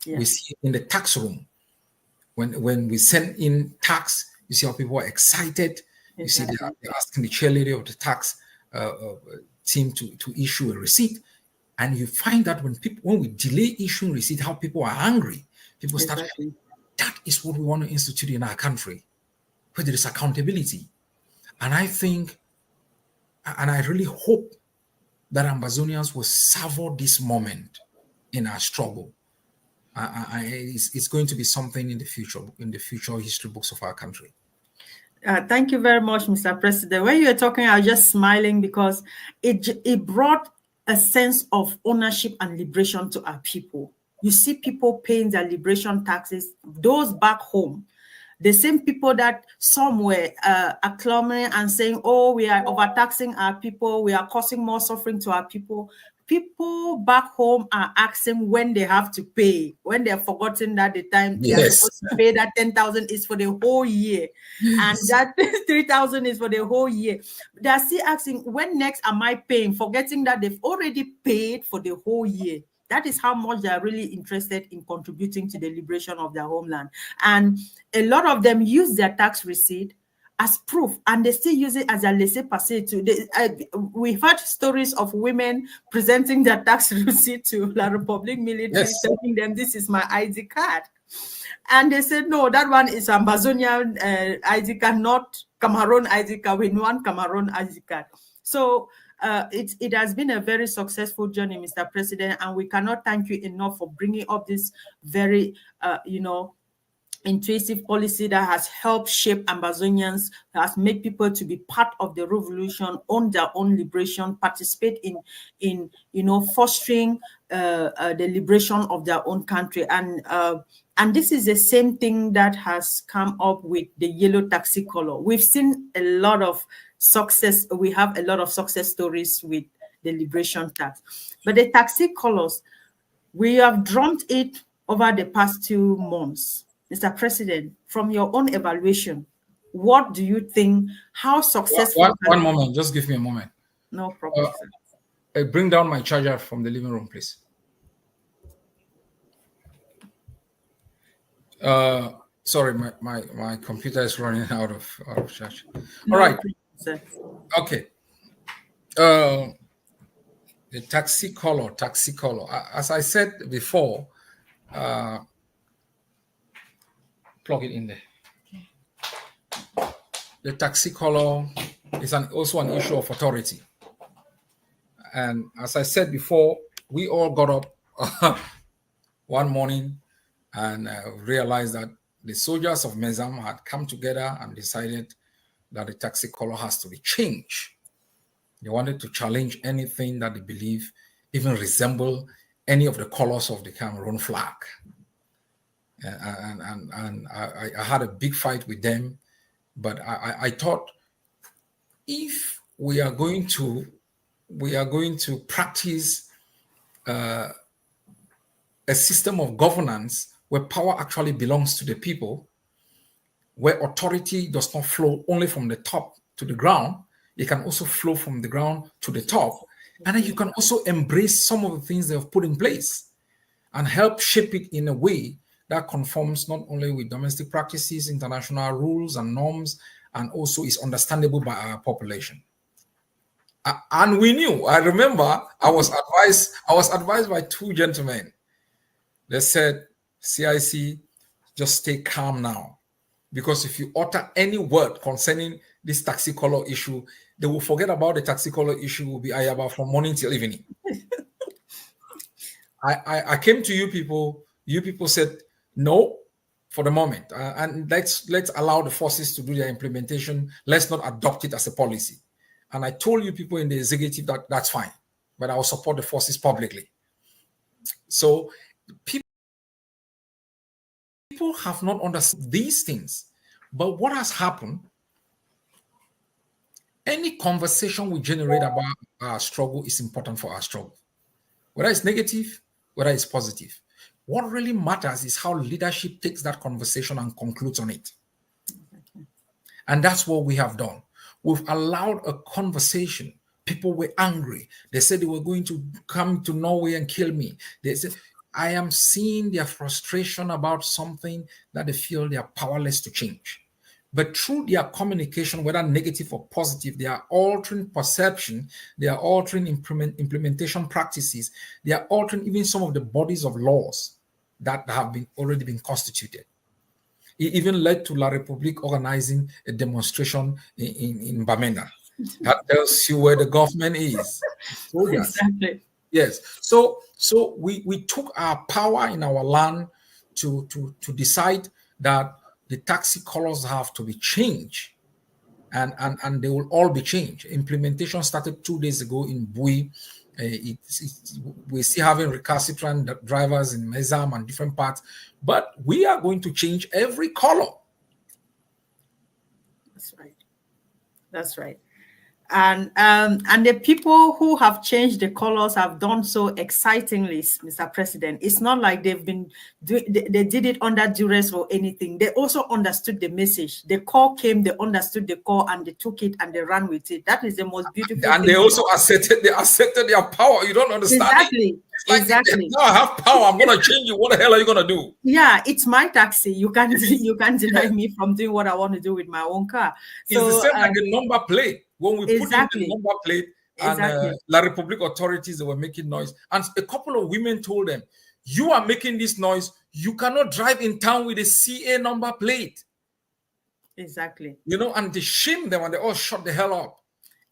We Yes, see in the tax room, when we send in tax, you see how people are excited. You see exactly. they're asking the chairlady of the tax team to issue a receipt. And you find that when we delay issuing receipt, how people are angry. People start. Exactly. That is what we want to institute in our country, where there is accountability. And I think, and I really hope that Ambazonians will savor this moment in our struggle. It's going to be something in the future history books of our country. Thank you very much, Mr. President. When you were talking, I was just smiling because it brought a sense of ownership and liberation to our people. You see people paying their liberation taxes, those back home, the same people that some were acclaiming and saying, oh, we are overtaxing our people, we are causing more suffering to our people. People back home are asking when they have to pay, when they're forgotten that the time they are Yes. supposed to pay that 10,000 is for the whole year, and that 3,000 is for the whole year. They're still asking, when next am I paying, forgetting that they've already paid for the whole year. That is how much they are really interested in contributing to the liberation of their homeland. And a lot of them use their tax receipt as proof, and they still use it as a laissez-passer too. We've heard stories of women presenting their tax receipt to La Republique military, Yes. telling them this is my ID card. And they said, no, that one is Ambazonian ID card, not Cameroon ID card. We want Cameroon ID card. So it has been a very successful journey, Mr. President, and we cannot thank you enough for bringing up this very, intuitive policy that has helped shape Ambazonians, has made people to be part of the revolution, own their own liberation, participate in fostering the liberation of their own country. And this is the same thing that has come up with the yellow taxi color. We've seen a lot of success. We have a lot of success stories with the liberation tax. But the taxi colors, we have drummed it over the past 2 months. Mr. President, from your own evaluation, what do you think? How successful One can... moment. Just give me a moment. No problem, sir. Bring down my charger from the living room, please. Sorry, my computer is running out of charge. All No right. problem, sir. Okay. The taxi color. As I said before, plug it in there. The taxi color is also an issue of authority. And as I said before, we all got up one morning and realized that the soldiers of Mezam had come together and decided that the taxi color has to be changed. They wanted to challenge anything that they believe even resemble any of the colors of the Cameroon flag. And I had a big fight with them, but I thought, if we are going to practice a system of governance where power actually belongs to the people, where authority does not flow only from the top to the ground, it can also flow from the ground to the top. And then you can also embrace some of the things they have put in place and help shape it in a way that conforms not only with domestic practices, international rules and norms, and also is understandable by our population. And we knew. I remember I was advised by two gentlemen. They said, CIC, just stay calm now. Because if you utter any word concerning this taxi color issue, they will forget about the taxi color issue, will be Ayaba from morning till evening. I came to you people. You people said no for the moment, and let's allow the forces to do their implementation. Let's not adopt it as a policy. And I told you people in the executive that that's fine, but I will support the forces publicly. So people have not understood these things. But what has happened Any conversation we generate about our struggle is important for our struggle, whether it's negative, whether it's positive. What really matters is how leadership takes that conversation and concludes on it. And that's what we have done. We've allowed a conversation. People were angry. They said they were going to come to Norway and kill me. They said, I am seeing their frustration about something that they feel they are powerless to change. But through their communication, whether negative or positive, they are altering perception, they are altering implementation practices, they are altering even some of the bodies of laws that have been already been constituted. It even led to La Republique organizing a demonstration in Bamenda. That tells you where the government is. Soldiers. Exactly. Yes. So we took our power in our land to decide that the taxi colors have to be changed, and they will all be changed. Implementation started 2 days ago in Bui. We're still having recalcitrant drivers in Mezam and different parts, but we are going to change every color. That's right. That's right. And the people who have changed the colors have done so excitingly, Mr. President. It's not like they've been they did it under duress or anything. They also understood the message. The call came, they understood the call, and they took it and they ran with it. That is the most beautiful And thing. they also accepted their power. You don't understand it. Exactly. It's like, Exactly. now I have power. I'm gonna change you. What the hell are you gonna do? Yeah, it's my taxi. You can't deny me from doing what I want to do with my own car. It's the So same like a number plate. When we put in the exactly. number plate, and Exactly. La Republic authorities, they were making noise, and a couple of women told them, "You are making this noise. You cannot drive in town with a CA number plate." Exactly. You know, and they shamed them, and they all shut the hell up.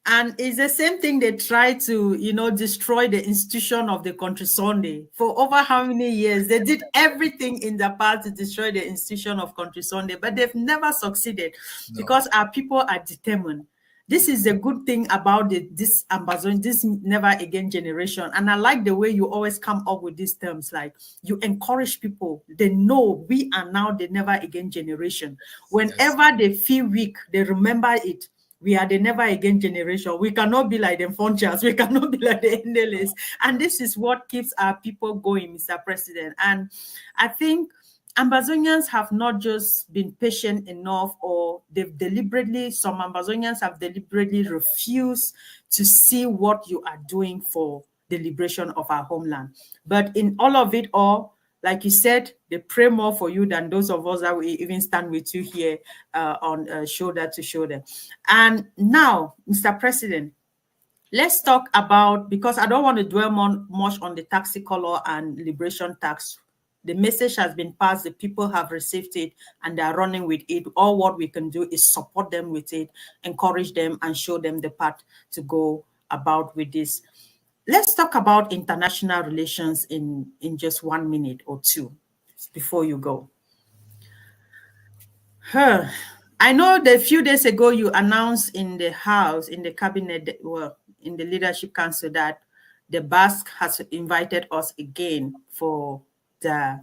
And it's the same thing they try to, destroy the institution of the Country Sunday. For over how many years? They did everything in the past to destroy the institution of Country Sunday, but they've never succeeded No. because our people are determined. This is the good thing about this Amazon, this never again generation. And I like the way you always come up with these terms, like you encourage people. They know we are now the never again generation. Whenever they feel weak, they remember it. We are the never again generation. We cannot be like the Funchas. We cannot be like the Endeles. And this is what keeps our people going, Mr. President. And I think Amazonians have not just been patient enough, or some Amazonians have deliberately refused to see what you are doing for the liberation of our homeland. But in all of it all, like you said, they pray more for you than those of us that we even stand with you here on shoulder to shoulder. And now, Mr. President, let's talk about, because I don't want to dwell much on the taxi color and liberation tax. The message has been passed, the people have received it, and they're running with it. All what we can do is support them with it, encourage them, and show them the path to go about with this. Let's talk about international relations in just 1 minute or two before you go. I know that a few days ago you announced in the House, in the cabinet, well, in the Leadership Council, that the Basque has invited us again for the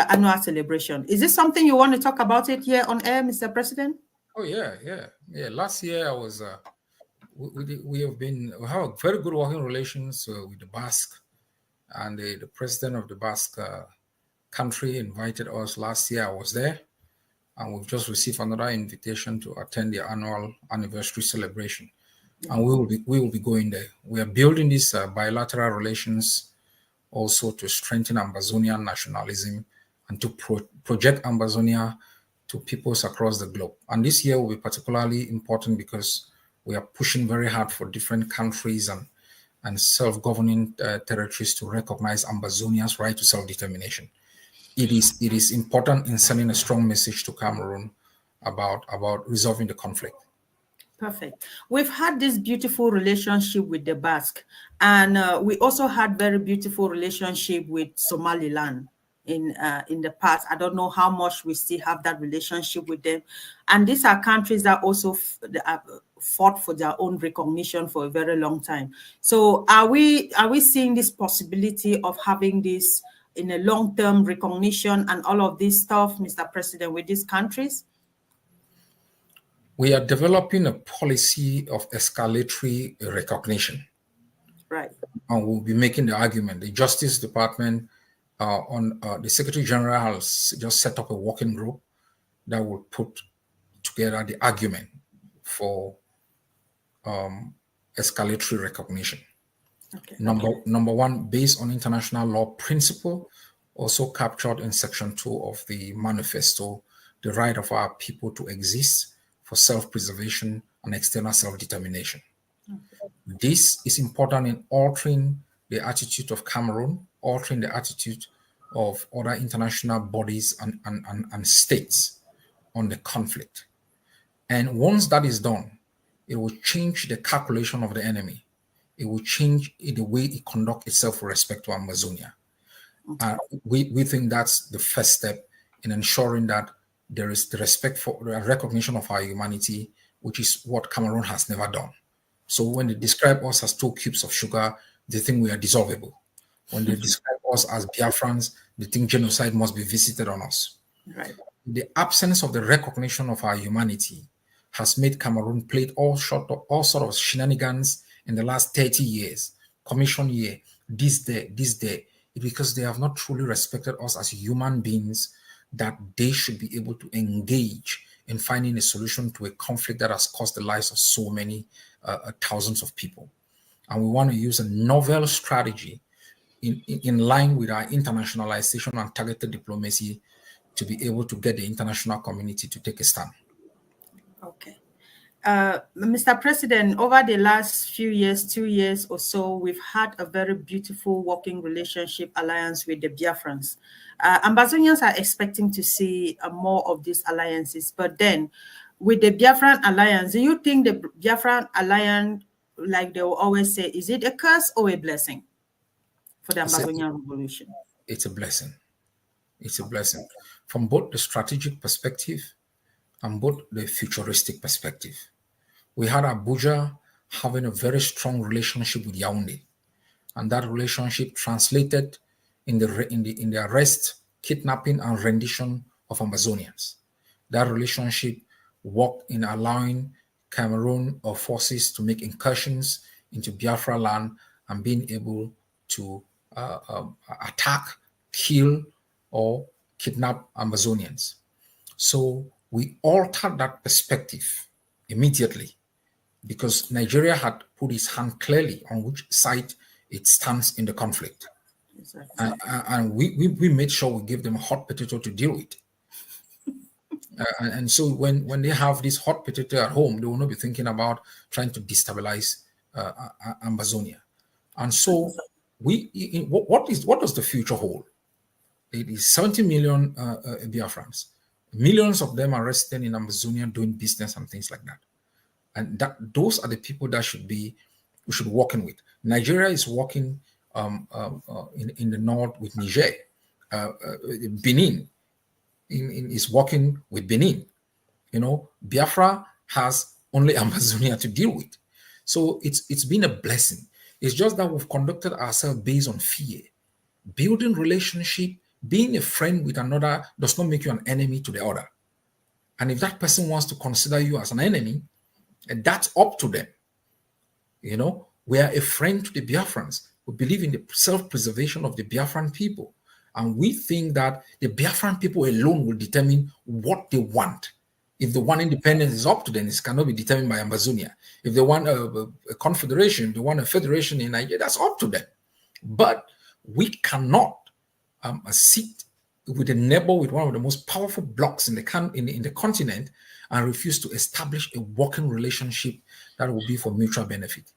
annual celebration. Is this something you want to talk about it here on air, Mr. President? Oh yeah. Last year I was. We have a very good working relations with the Basque, and the president of the Basque country invited us last year. I was there, and we've just received another invitation to attend the annual anniversary celebration, and we will be going there. We are building these bilateral relations also to strengthen Ambazonian nationalism and to project Ambazonia to peoples across the globe. And this year will be particularly important because we are pushing very hard for different countries and self-governing territories to recognize Ambazonia's right to self-determination. It is important in sending a strong message to Cameroon about resolving the conflict. Perfect. We've had this beautiful relationship with the Basque, and we also had very beautiful relationship with Somaliland in the past. I don't know how much we still have that relationship with them, and these are countries that also fought for their own recognition for a very long time. So are we seeing this possibility of having this in a long-term recognition and all of this stuff, Mr. President, with these countries? we are developing a policy of escalatory recognition. Right. And we'll be making the argument. The Justice Department, the Secretary General has just set up a working group that will put together the argument for escalatory recognition. Okay. Number one, based on international law principle, also captured in Section 2 of the Manifesto, the right of our people to exist for self-preservation and external self-determination. This is important in altering the attitude of Cameroon, altering the attitude of other international bodies and states on the conflict. And once that is done, it will change the calculation of the enemy. It will change the way it conducts itself with respect to Amazonia. We think that's the first step in ensuring that there is the respect for the recognition of our humanity, which is what Cameroon has never done. So when they describe us as 2 cubes of sugar, they think we are dissolvable. When they describe us as Biafrans, they think genocide must be visited on us. Right. The absence of the recognition of our humanity has made Cameroon played all sort of shenanigans in the last 30 years. Commission year, this day, because they have not truly respected us as human beings, that they should be able to engage in finding a solution to a conflict that has cost the lives of so many thousands of people. And we want to use a novel strategy in line with our internationalization and targeted diplomacy to be able to get the international community to take a stand. Okay. Mr. President, over the last few years, 2 years or so, we've had a very beautiful working relationship alliance with the Biafrans. Ambazonians are expecting to see more of these alliances, but then with the Biafran alliance, do you think the Biafran alliance, like they will always say, is it a curse or a blessing for the Ambazonian revolution? It's a blessing. It's a blessing from both the strategic perspective and both the futuristic perspective. We had Abuja having a very strong relationship with Yaoundé, and that relationship translated in the arrest, kidnapping, and rendition of Amazonians. That relationship worked in allowing Cameroon forces to make incursions into Biafra land and being able to attack, kill, or kidnap Amazonians. So we altered that perspective immediately because Nigeria had put its hand clearly on which side it stands in the conflict. Exactly. And we made sure we gave them a hot potato to deal with. And so when they have this hot potato at home, they will not be thinking about trying to destabilize Amazonia. And so what does the future hold? It is 70 million Biafrans. Millions of them are resident in Amazonia doing business and things like that. And those are the people that we should working with. Nigeria is working in the north with Niger. Benin is working with Benin. Biafra has only Amazonia to deal with. So it's been a blessing. It's just that we've conducted ourselves based on fear. Building relationship, being a friend with another does not make you an enemy to the other. And if that person wants to consider you as an enemy, that's up to them. We are a friend to the Biafrans. We believe in the self-preservation of the Biafran people. And we think that the Biafran people alone will determine what they want. If they want independence, it's up to them. It cannot be determined by Amazonia. If they want a confederation, if they want a federation in Nigeria, that's up to them. But we cannot sit with a neighbor with one of the most powerful blocks in the continent and refuse to establish a working relationship that will be for mutual benefit.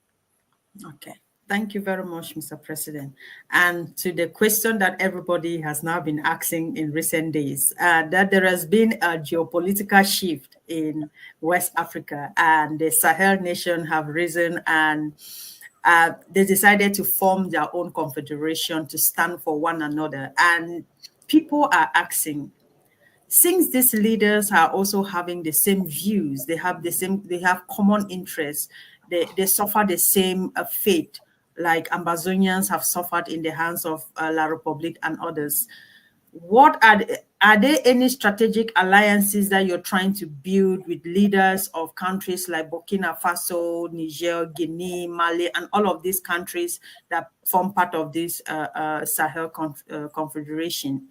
Okay. Thank you very much, Mr. President. And to the question that everybody has now been asking in recent days, that there has been a geopolitical shift in West Africa, and the Sahel nation have risen, and they decided to form their own confederation to stand for one another. And people are asking, since these leaders are also having the same views, they have common interests, they suffer the same fate, like Ambazonians have suffered in the hands of La Republique and others. what are there any strategic alliances that you're trying to build with leaders of countries like Burkina Faso, Niger, Guinea, Mali, and all of these countries that form part of this Sahel Confederation?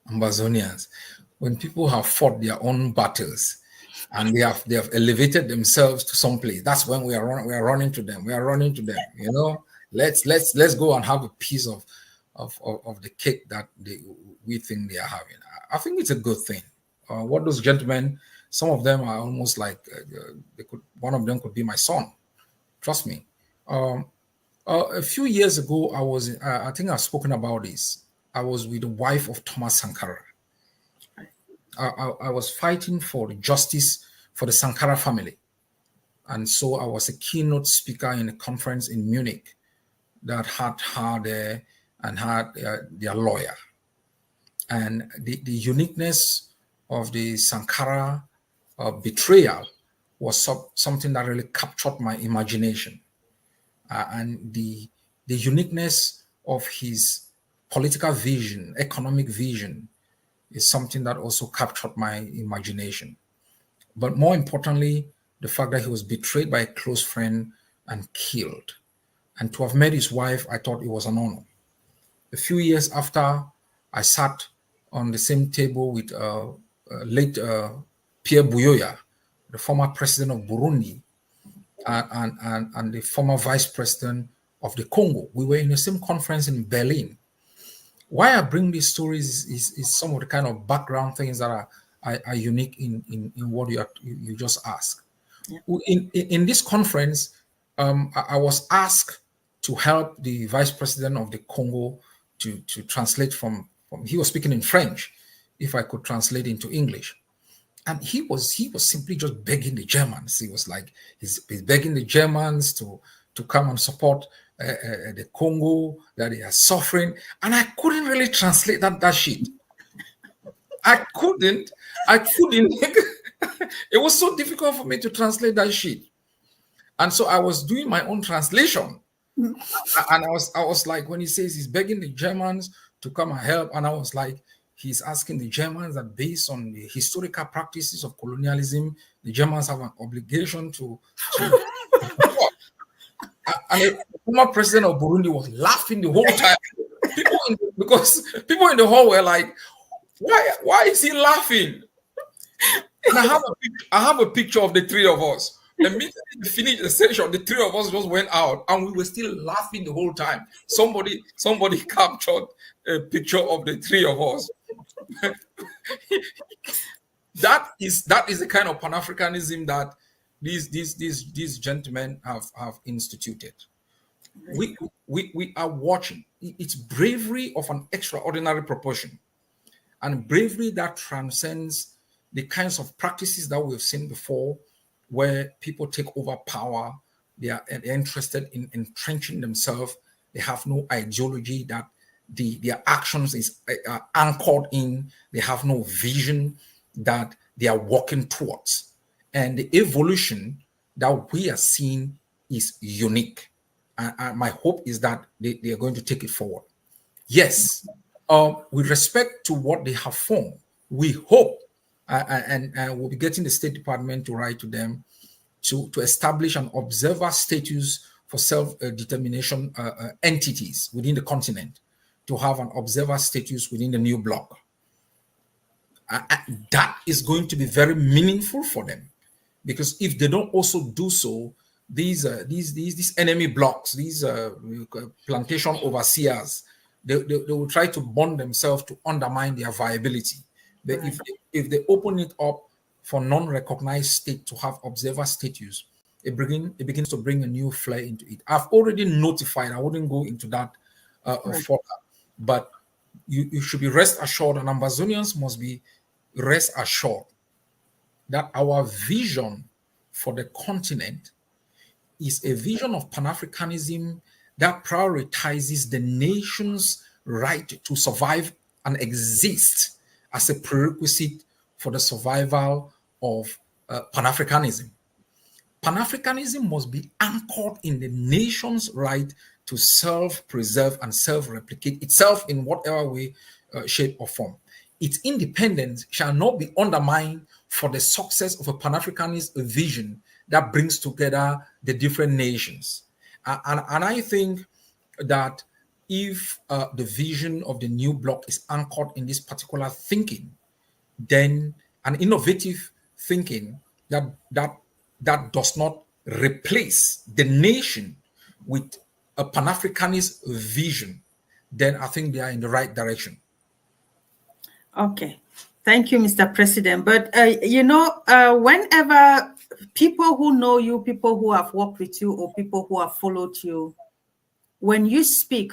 Amazonians, when people have fought their own battles and they have elevated themselves to some place, that's when we are running to them. We are running to them. Let's go and have a piece of the cake that we think they are having. I think it's a good thing. What those gentlemen, some of them are almost like one of them could be my son. Trust me. A few years ago, I think I've spoken about this. I was with the wife of Thomas Sankara. I was fighting for justice for the Sankara family. And so I was a keynote speaker in a conference in Munich that had her there and had their lawyer. And the uniqueness of the Sankara betrayal was something that really captured my imagination. And the uniqueness of his political vision, economic vision, is something that also captured my imagination. But more importantly, the fact that he was betrayed by a close friend and killed. And to have met his wife, I thought it was an honor. A few years after, I sat on the same table with late Pierre Buyoya, the former president of Burundi, and the former vice president of the Congo. We were in the same conference in Berlin. Why I bring these stories is some of the kind of background things that are unique in what you just asked. Yeah. In this conference, I was asked to help the vice president of the Congo to translate from he was speaking in French, if I could translate into English. And he was simply just begging the Germans. He was like, he's begging the Germans to come and support the Congo, that they are suffering. And I couldn't really translate that shit. I couldn't. It was so difficult for me to translate that shit. And so I was doing my own translation. And I was like, when he says he's begging the Germans to come and help, and I was like, he's asking the Germans that based on the historical practices of colonialism, the Germans have an obligation to and the former president of Burundi was laughing the whole time. Because people in the hall were like, why is he laughing? And I have a picture of the three of us. Immediately we finished the session, the three of us just went out and we were still laughing the whole time. Somebody captured a picture of the three of us. that is the kind of Pan-Africanism that these gentlemen have instituted. We are watching. It's bravery of an extraordinary proportion, and bravery that transcends the kinds of practices that we've seen before, where people take over power, they're interested in entrenching themselves, they have no ideology that their actions is anchored in, they have no vision that they are working towards. And the evolution that we are seeing is unique. And my hope is that they are going to take it forward. Yes, with respect to what they have formed, we hope, and we'll be getting the State Department to write to them to establish an observer status for self-determination entities within the continent, to have an observer status within the new bloc. That is going to be very meaningful for them, because if they don't also do so, these enemy blocks, these plantation overseers, they will try to bond themselves to undermine their viability. But right. if they open it up for non-recognized state to have observer status, it begins to bring a new flair into it. I've already notified, I wouldn't go into that further, but you should be rest assured, and Ambazonians must be rest assured that our vision for the continent is a vision of Pan-Africanism that prioritizes the nation's right to survive and exist as a prerequisite for the survival of Pan-Africanism. Pan-Africanism must be anchored in the nation's right to self-preserve and self-replicate itself in whatever way, shape, or form. Its independence shall not be undermined for the success of a Pan-Africanist vision that brings together the different nations. And I think that if the vision of the new bloc is anchored in this particular thinking, then an innovative thinking that does not replace the nation with a Pan-Africanist vision, then I think they are in the right direction. Okay. Thank you, Mr. President. But, whenever people who know you, people who have worked with you, or people who have followed you, when you speak,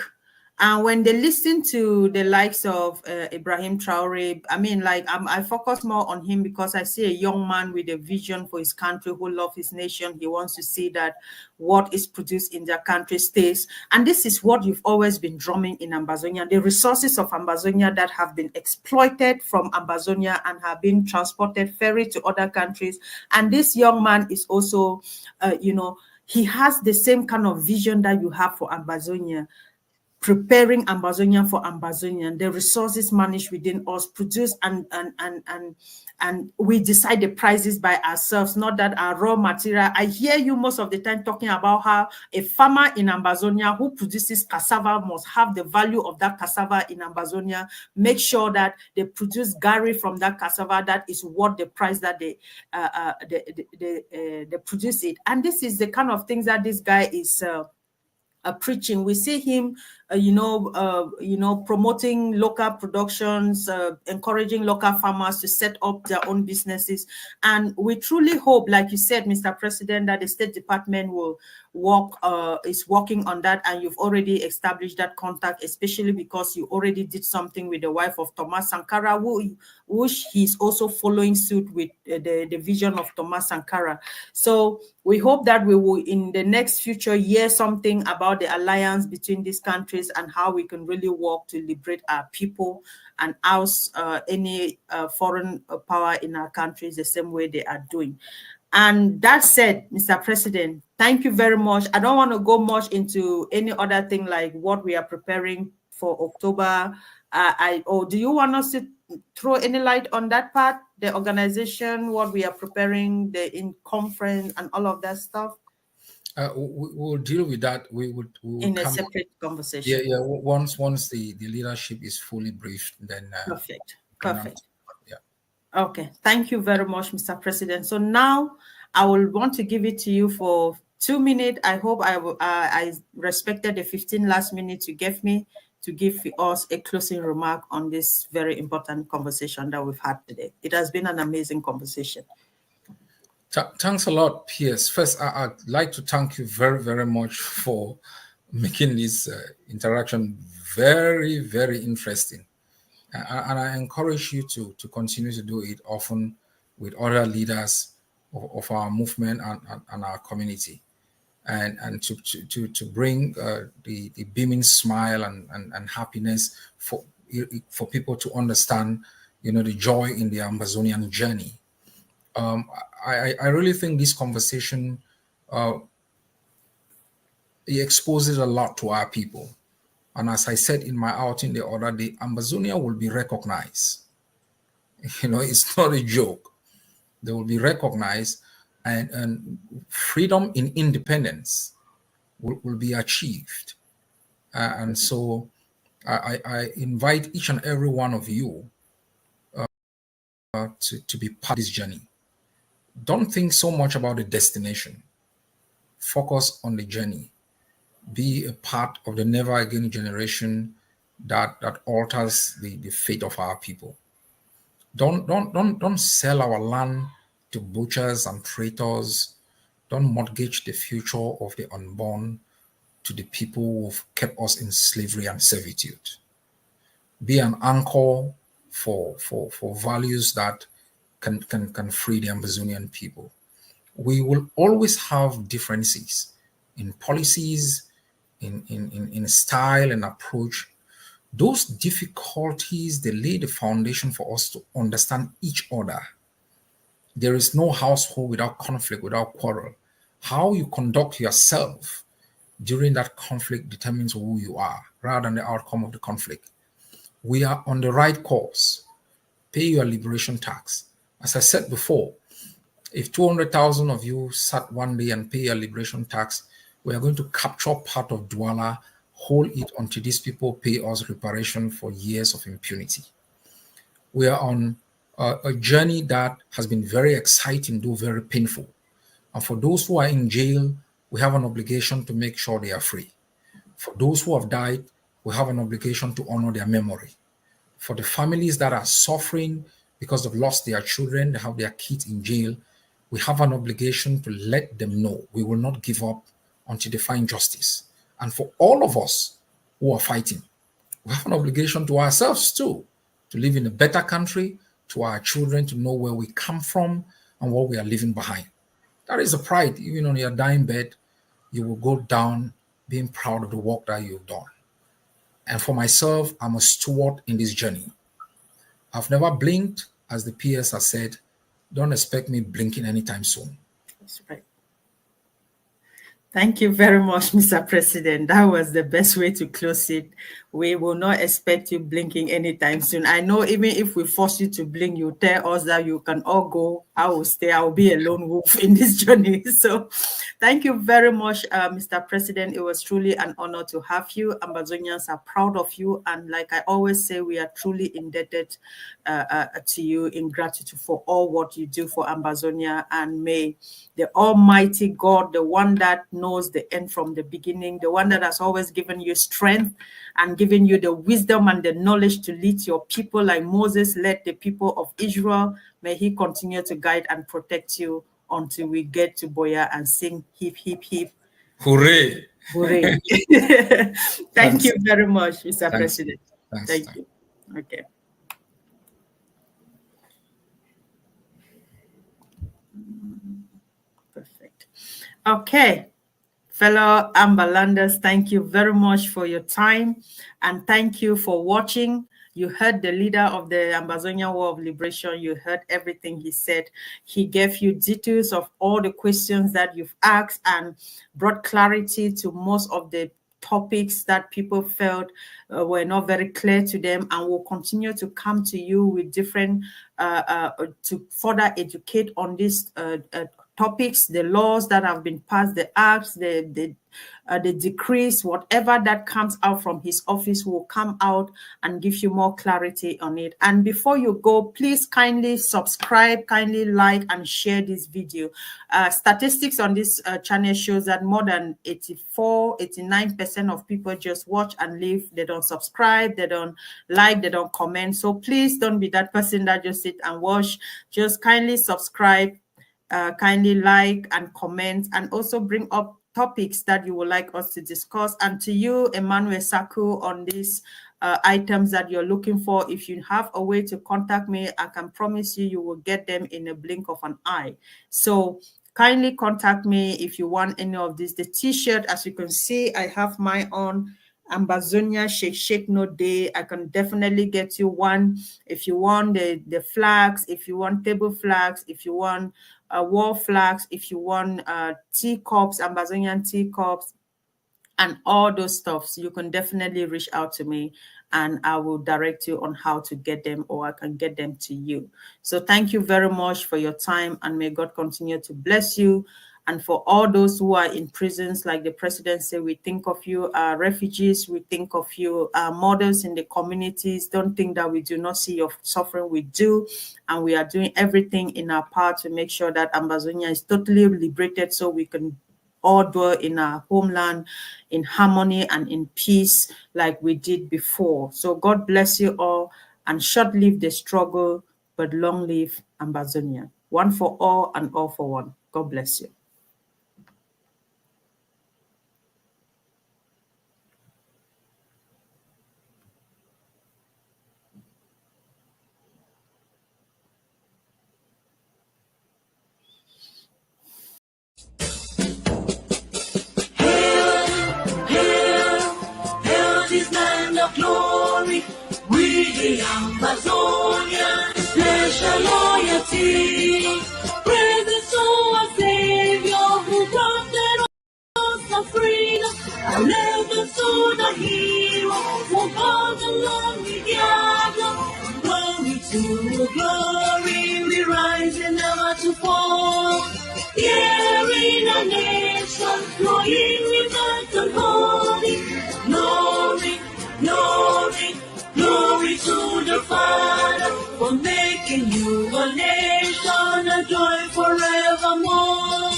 and when they listen to the likes of Ibrahim Traore, I mean, like, I focus more on him because I see a young man with a vision for his country, who loves his nation. He wants to see that what is produced in their country stays. And this is what you've always been drumming in Ambazonia, the resources of Ambazonia that have been exploited from Ambazonia and have been transported, ferried to other countries. And this young man is also, he has the same kind of vision that you have for Ambazonia, preparing Ambazonia for Ambazonian, the resources managed within us, produce and we decide the prices by ourselves, not that our raw material. I hear you most of the time talking about how a farmer in Ambazonia who produces cassava must have the value of that cassava in Ambazonia, make sure that they produce gari from that cassava that is worth the price that they produce it. And this is the kind of things that this guy is preaching. We see him, promoting local productions, encouraging local farmers to set up their own businesses. And we truly hope, like you said, Mr. President, that the State Department will is working on that, and you've already established that contact, especially because you already did something with the wife of Thomas Sankara, which he's also following suit with the vision of Thomas Sankara. So we hope that we will, in the next future, hear something about the alliance between these countries and how we can really work to liberate our people and oust any foreign power in our countries the same way they are doing. And that said, Mr. President, thank you very much. I don't want to go much into any other thing like what we are preparing for October. Or do you want us to throw any light on that part, the organization, what we are preparing, the in conference and all of that stuff? We'll deal with that. We will in come a separate conversation. Yeah. Once the leadership is fully briefed, then Perfect. can Perfect. yeah. Okay. Thank you very much, Mr. President. So now I will want to give it to you for 2 minutes. I hope I respected the 15 last minutes you gave me to give us a closing remark on this very important conversation that we've had today. It has been an amazing conversation. Thanks a lot, Piers. First, I'd like to thank you very, very much for making this interaction very, very interesting. And I encourage you to continue to do it often with other leaders of our movement and our community, and to bring the beaming smile and happiness for people to understand, the joy in the Ambazonian journey. I really think this conversation it exposes a lot to our people. And as I said in my outing the other day, Ambazonia will be recognized. It's not a joke. They will be recognized, and freedom in independence will be achieved. And so I invite each and every one of you to be part of this journey. Don't think so much about the destination. Focus on the journey. Be a part of the never again generation that alters the fate of our people. Don't sell our land to butchers and traitors. Don't mortgage the future of the unborn to the people who've kept us in slavery and servitude. Be an anchor for values that can free the Amazonian people. We will always have differences in policies, in style and approach. Those difficulties, they lay the foundation for us to understand each other. There is no household without conflict, without quarrel. How you conduct yourself during that conflict determines who you are rather than the outcome of the conflict. We are on the right course. Pay your liberation tax. As I said before, if 200,000 of you sat one day and pay your liberation tax, we are going to capture part of Douala, hold it until these people pay us reparation for years of impunity. We are on a journey that has been very exciting, though very painful. And for those who are in jail, we have an obligation to make sure they are free. For those who have died, we have an obligation to honor their memory. For the families that are suffering because they've lost their children, they have their kids in jail, we have an obligation to let them know we will not give up until they find justice. And for all of us who are fighting, we have an obligation to ourselves too, to live in a better country, to our children to know where we come from and what we are leaving behind. That is a pride. Even on your dying bed, you will go down being proud of the work that you've done. And for myself, I'm a steward in this journey. I've never blinked, as the PS has said. Don't expect me blinking anytime soon. That's right. Thank you very much, Mr. President. That was the best way to close it. We will not expect you blinking anytime soon. I know even if we force you to blink, you tell us that you can all go. I will stay. I will be a lone wolf in this journey. So thank you very much, Mr. President. It was truly an honor to have you. Ambazonians are proud of you. And like I always say, we are truly indebted to you in gratitude for all what you do for Ambazonia. And may the Almighty God, the one that knows the end from the beginning, the one that has always given you strength and given you the wisdom and the knowledge to lead your people like Moses led the people of Israel, may he continue to guide and protect you until we get to Boya and sing hip, hip, hip. Hooray! Hooray. Thank you very much, Mr. President. Thank you. Okay. Perfect. Okay. Fellow Amberlanders, thank you very much for your time and thank you for watching. You heard the leader of the Ambazonian War of Liberation. You heard everything he said. He gave you details of all the questions that you've asked and brought clarity to most of the topics that people felt were not very clear to them, and will continue to come to you with different to further educate on these topics, the laws that have been passed, the acts, the decrees, whatever that comes out from his office will come out and give you more clarity on it. And before you go, please kindly subscribe, kindly like and share this video. Statistics on this channel shows that more than 89% of people just watch and leave. They don't subscribe, they don't like, they don't comment. So please don't be that person that just sit and watch. Just kindly subscribe, kindly like and comment, and also bring up topics that you would like us to discuss. And to you, Emmanuel Saku, on these items that you're looking for, if you have a way to contact me, I can promise you, you will get them in a blink of an eye. So kindly contact me if you want any of this. The t-shirt, as you can see, I have mine on. Ambazonia Shake No Day. I can definitely get you one. If you want the flags, if you want table flags, if you want wall flags, if you want teacups, Ambazonian teacups, and all those stuff, so you can definitely reach out to me and I will direct you on how to get them, or I can get them to you. So thank you very much for your time, and may God continue to bless you. And for all those who are in prisons, like the president said, we think of you, refugees, we think of you, mothers in the communities. Don't think that we do not see your suffering. We do, and we are doing everything in our part to make sure that Ambazonia is totally liberated, so we can all dwell in our homeland in harmony and in peace like we did before. So God bless you all, and short live the struggle, but long live Ambazonia. One for all and all for one. God bless you. Glory, we the Ambazonian, special loyalty, praises to our Savior who granted us the freedom. Allegiance to the hero, for God alone we gather. Glory to glory, we rise and never to fall. Here in a nation, flowing with earth and holy. Glory, glory, glory to the Father, for making you a nation, a joy forevermore.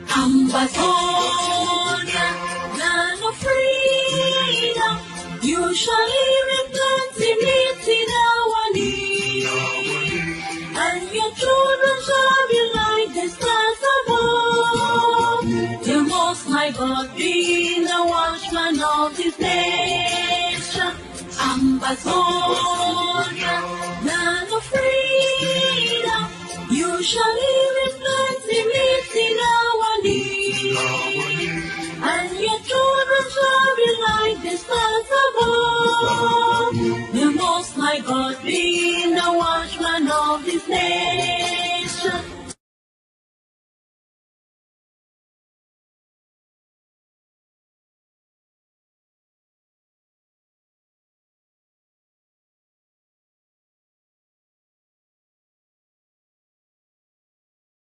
Ambazonia, land of freedom, you shall live in plenty, meeting our need. And your children shall be like the stars above. The Most High God being the watchman of this nation. Ambazonia, land of freedom, you shall live in plenty, meeting our need. And your children shall be like the stars above. The Most High God be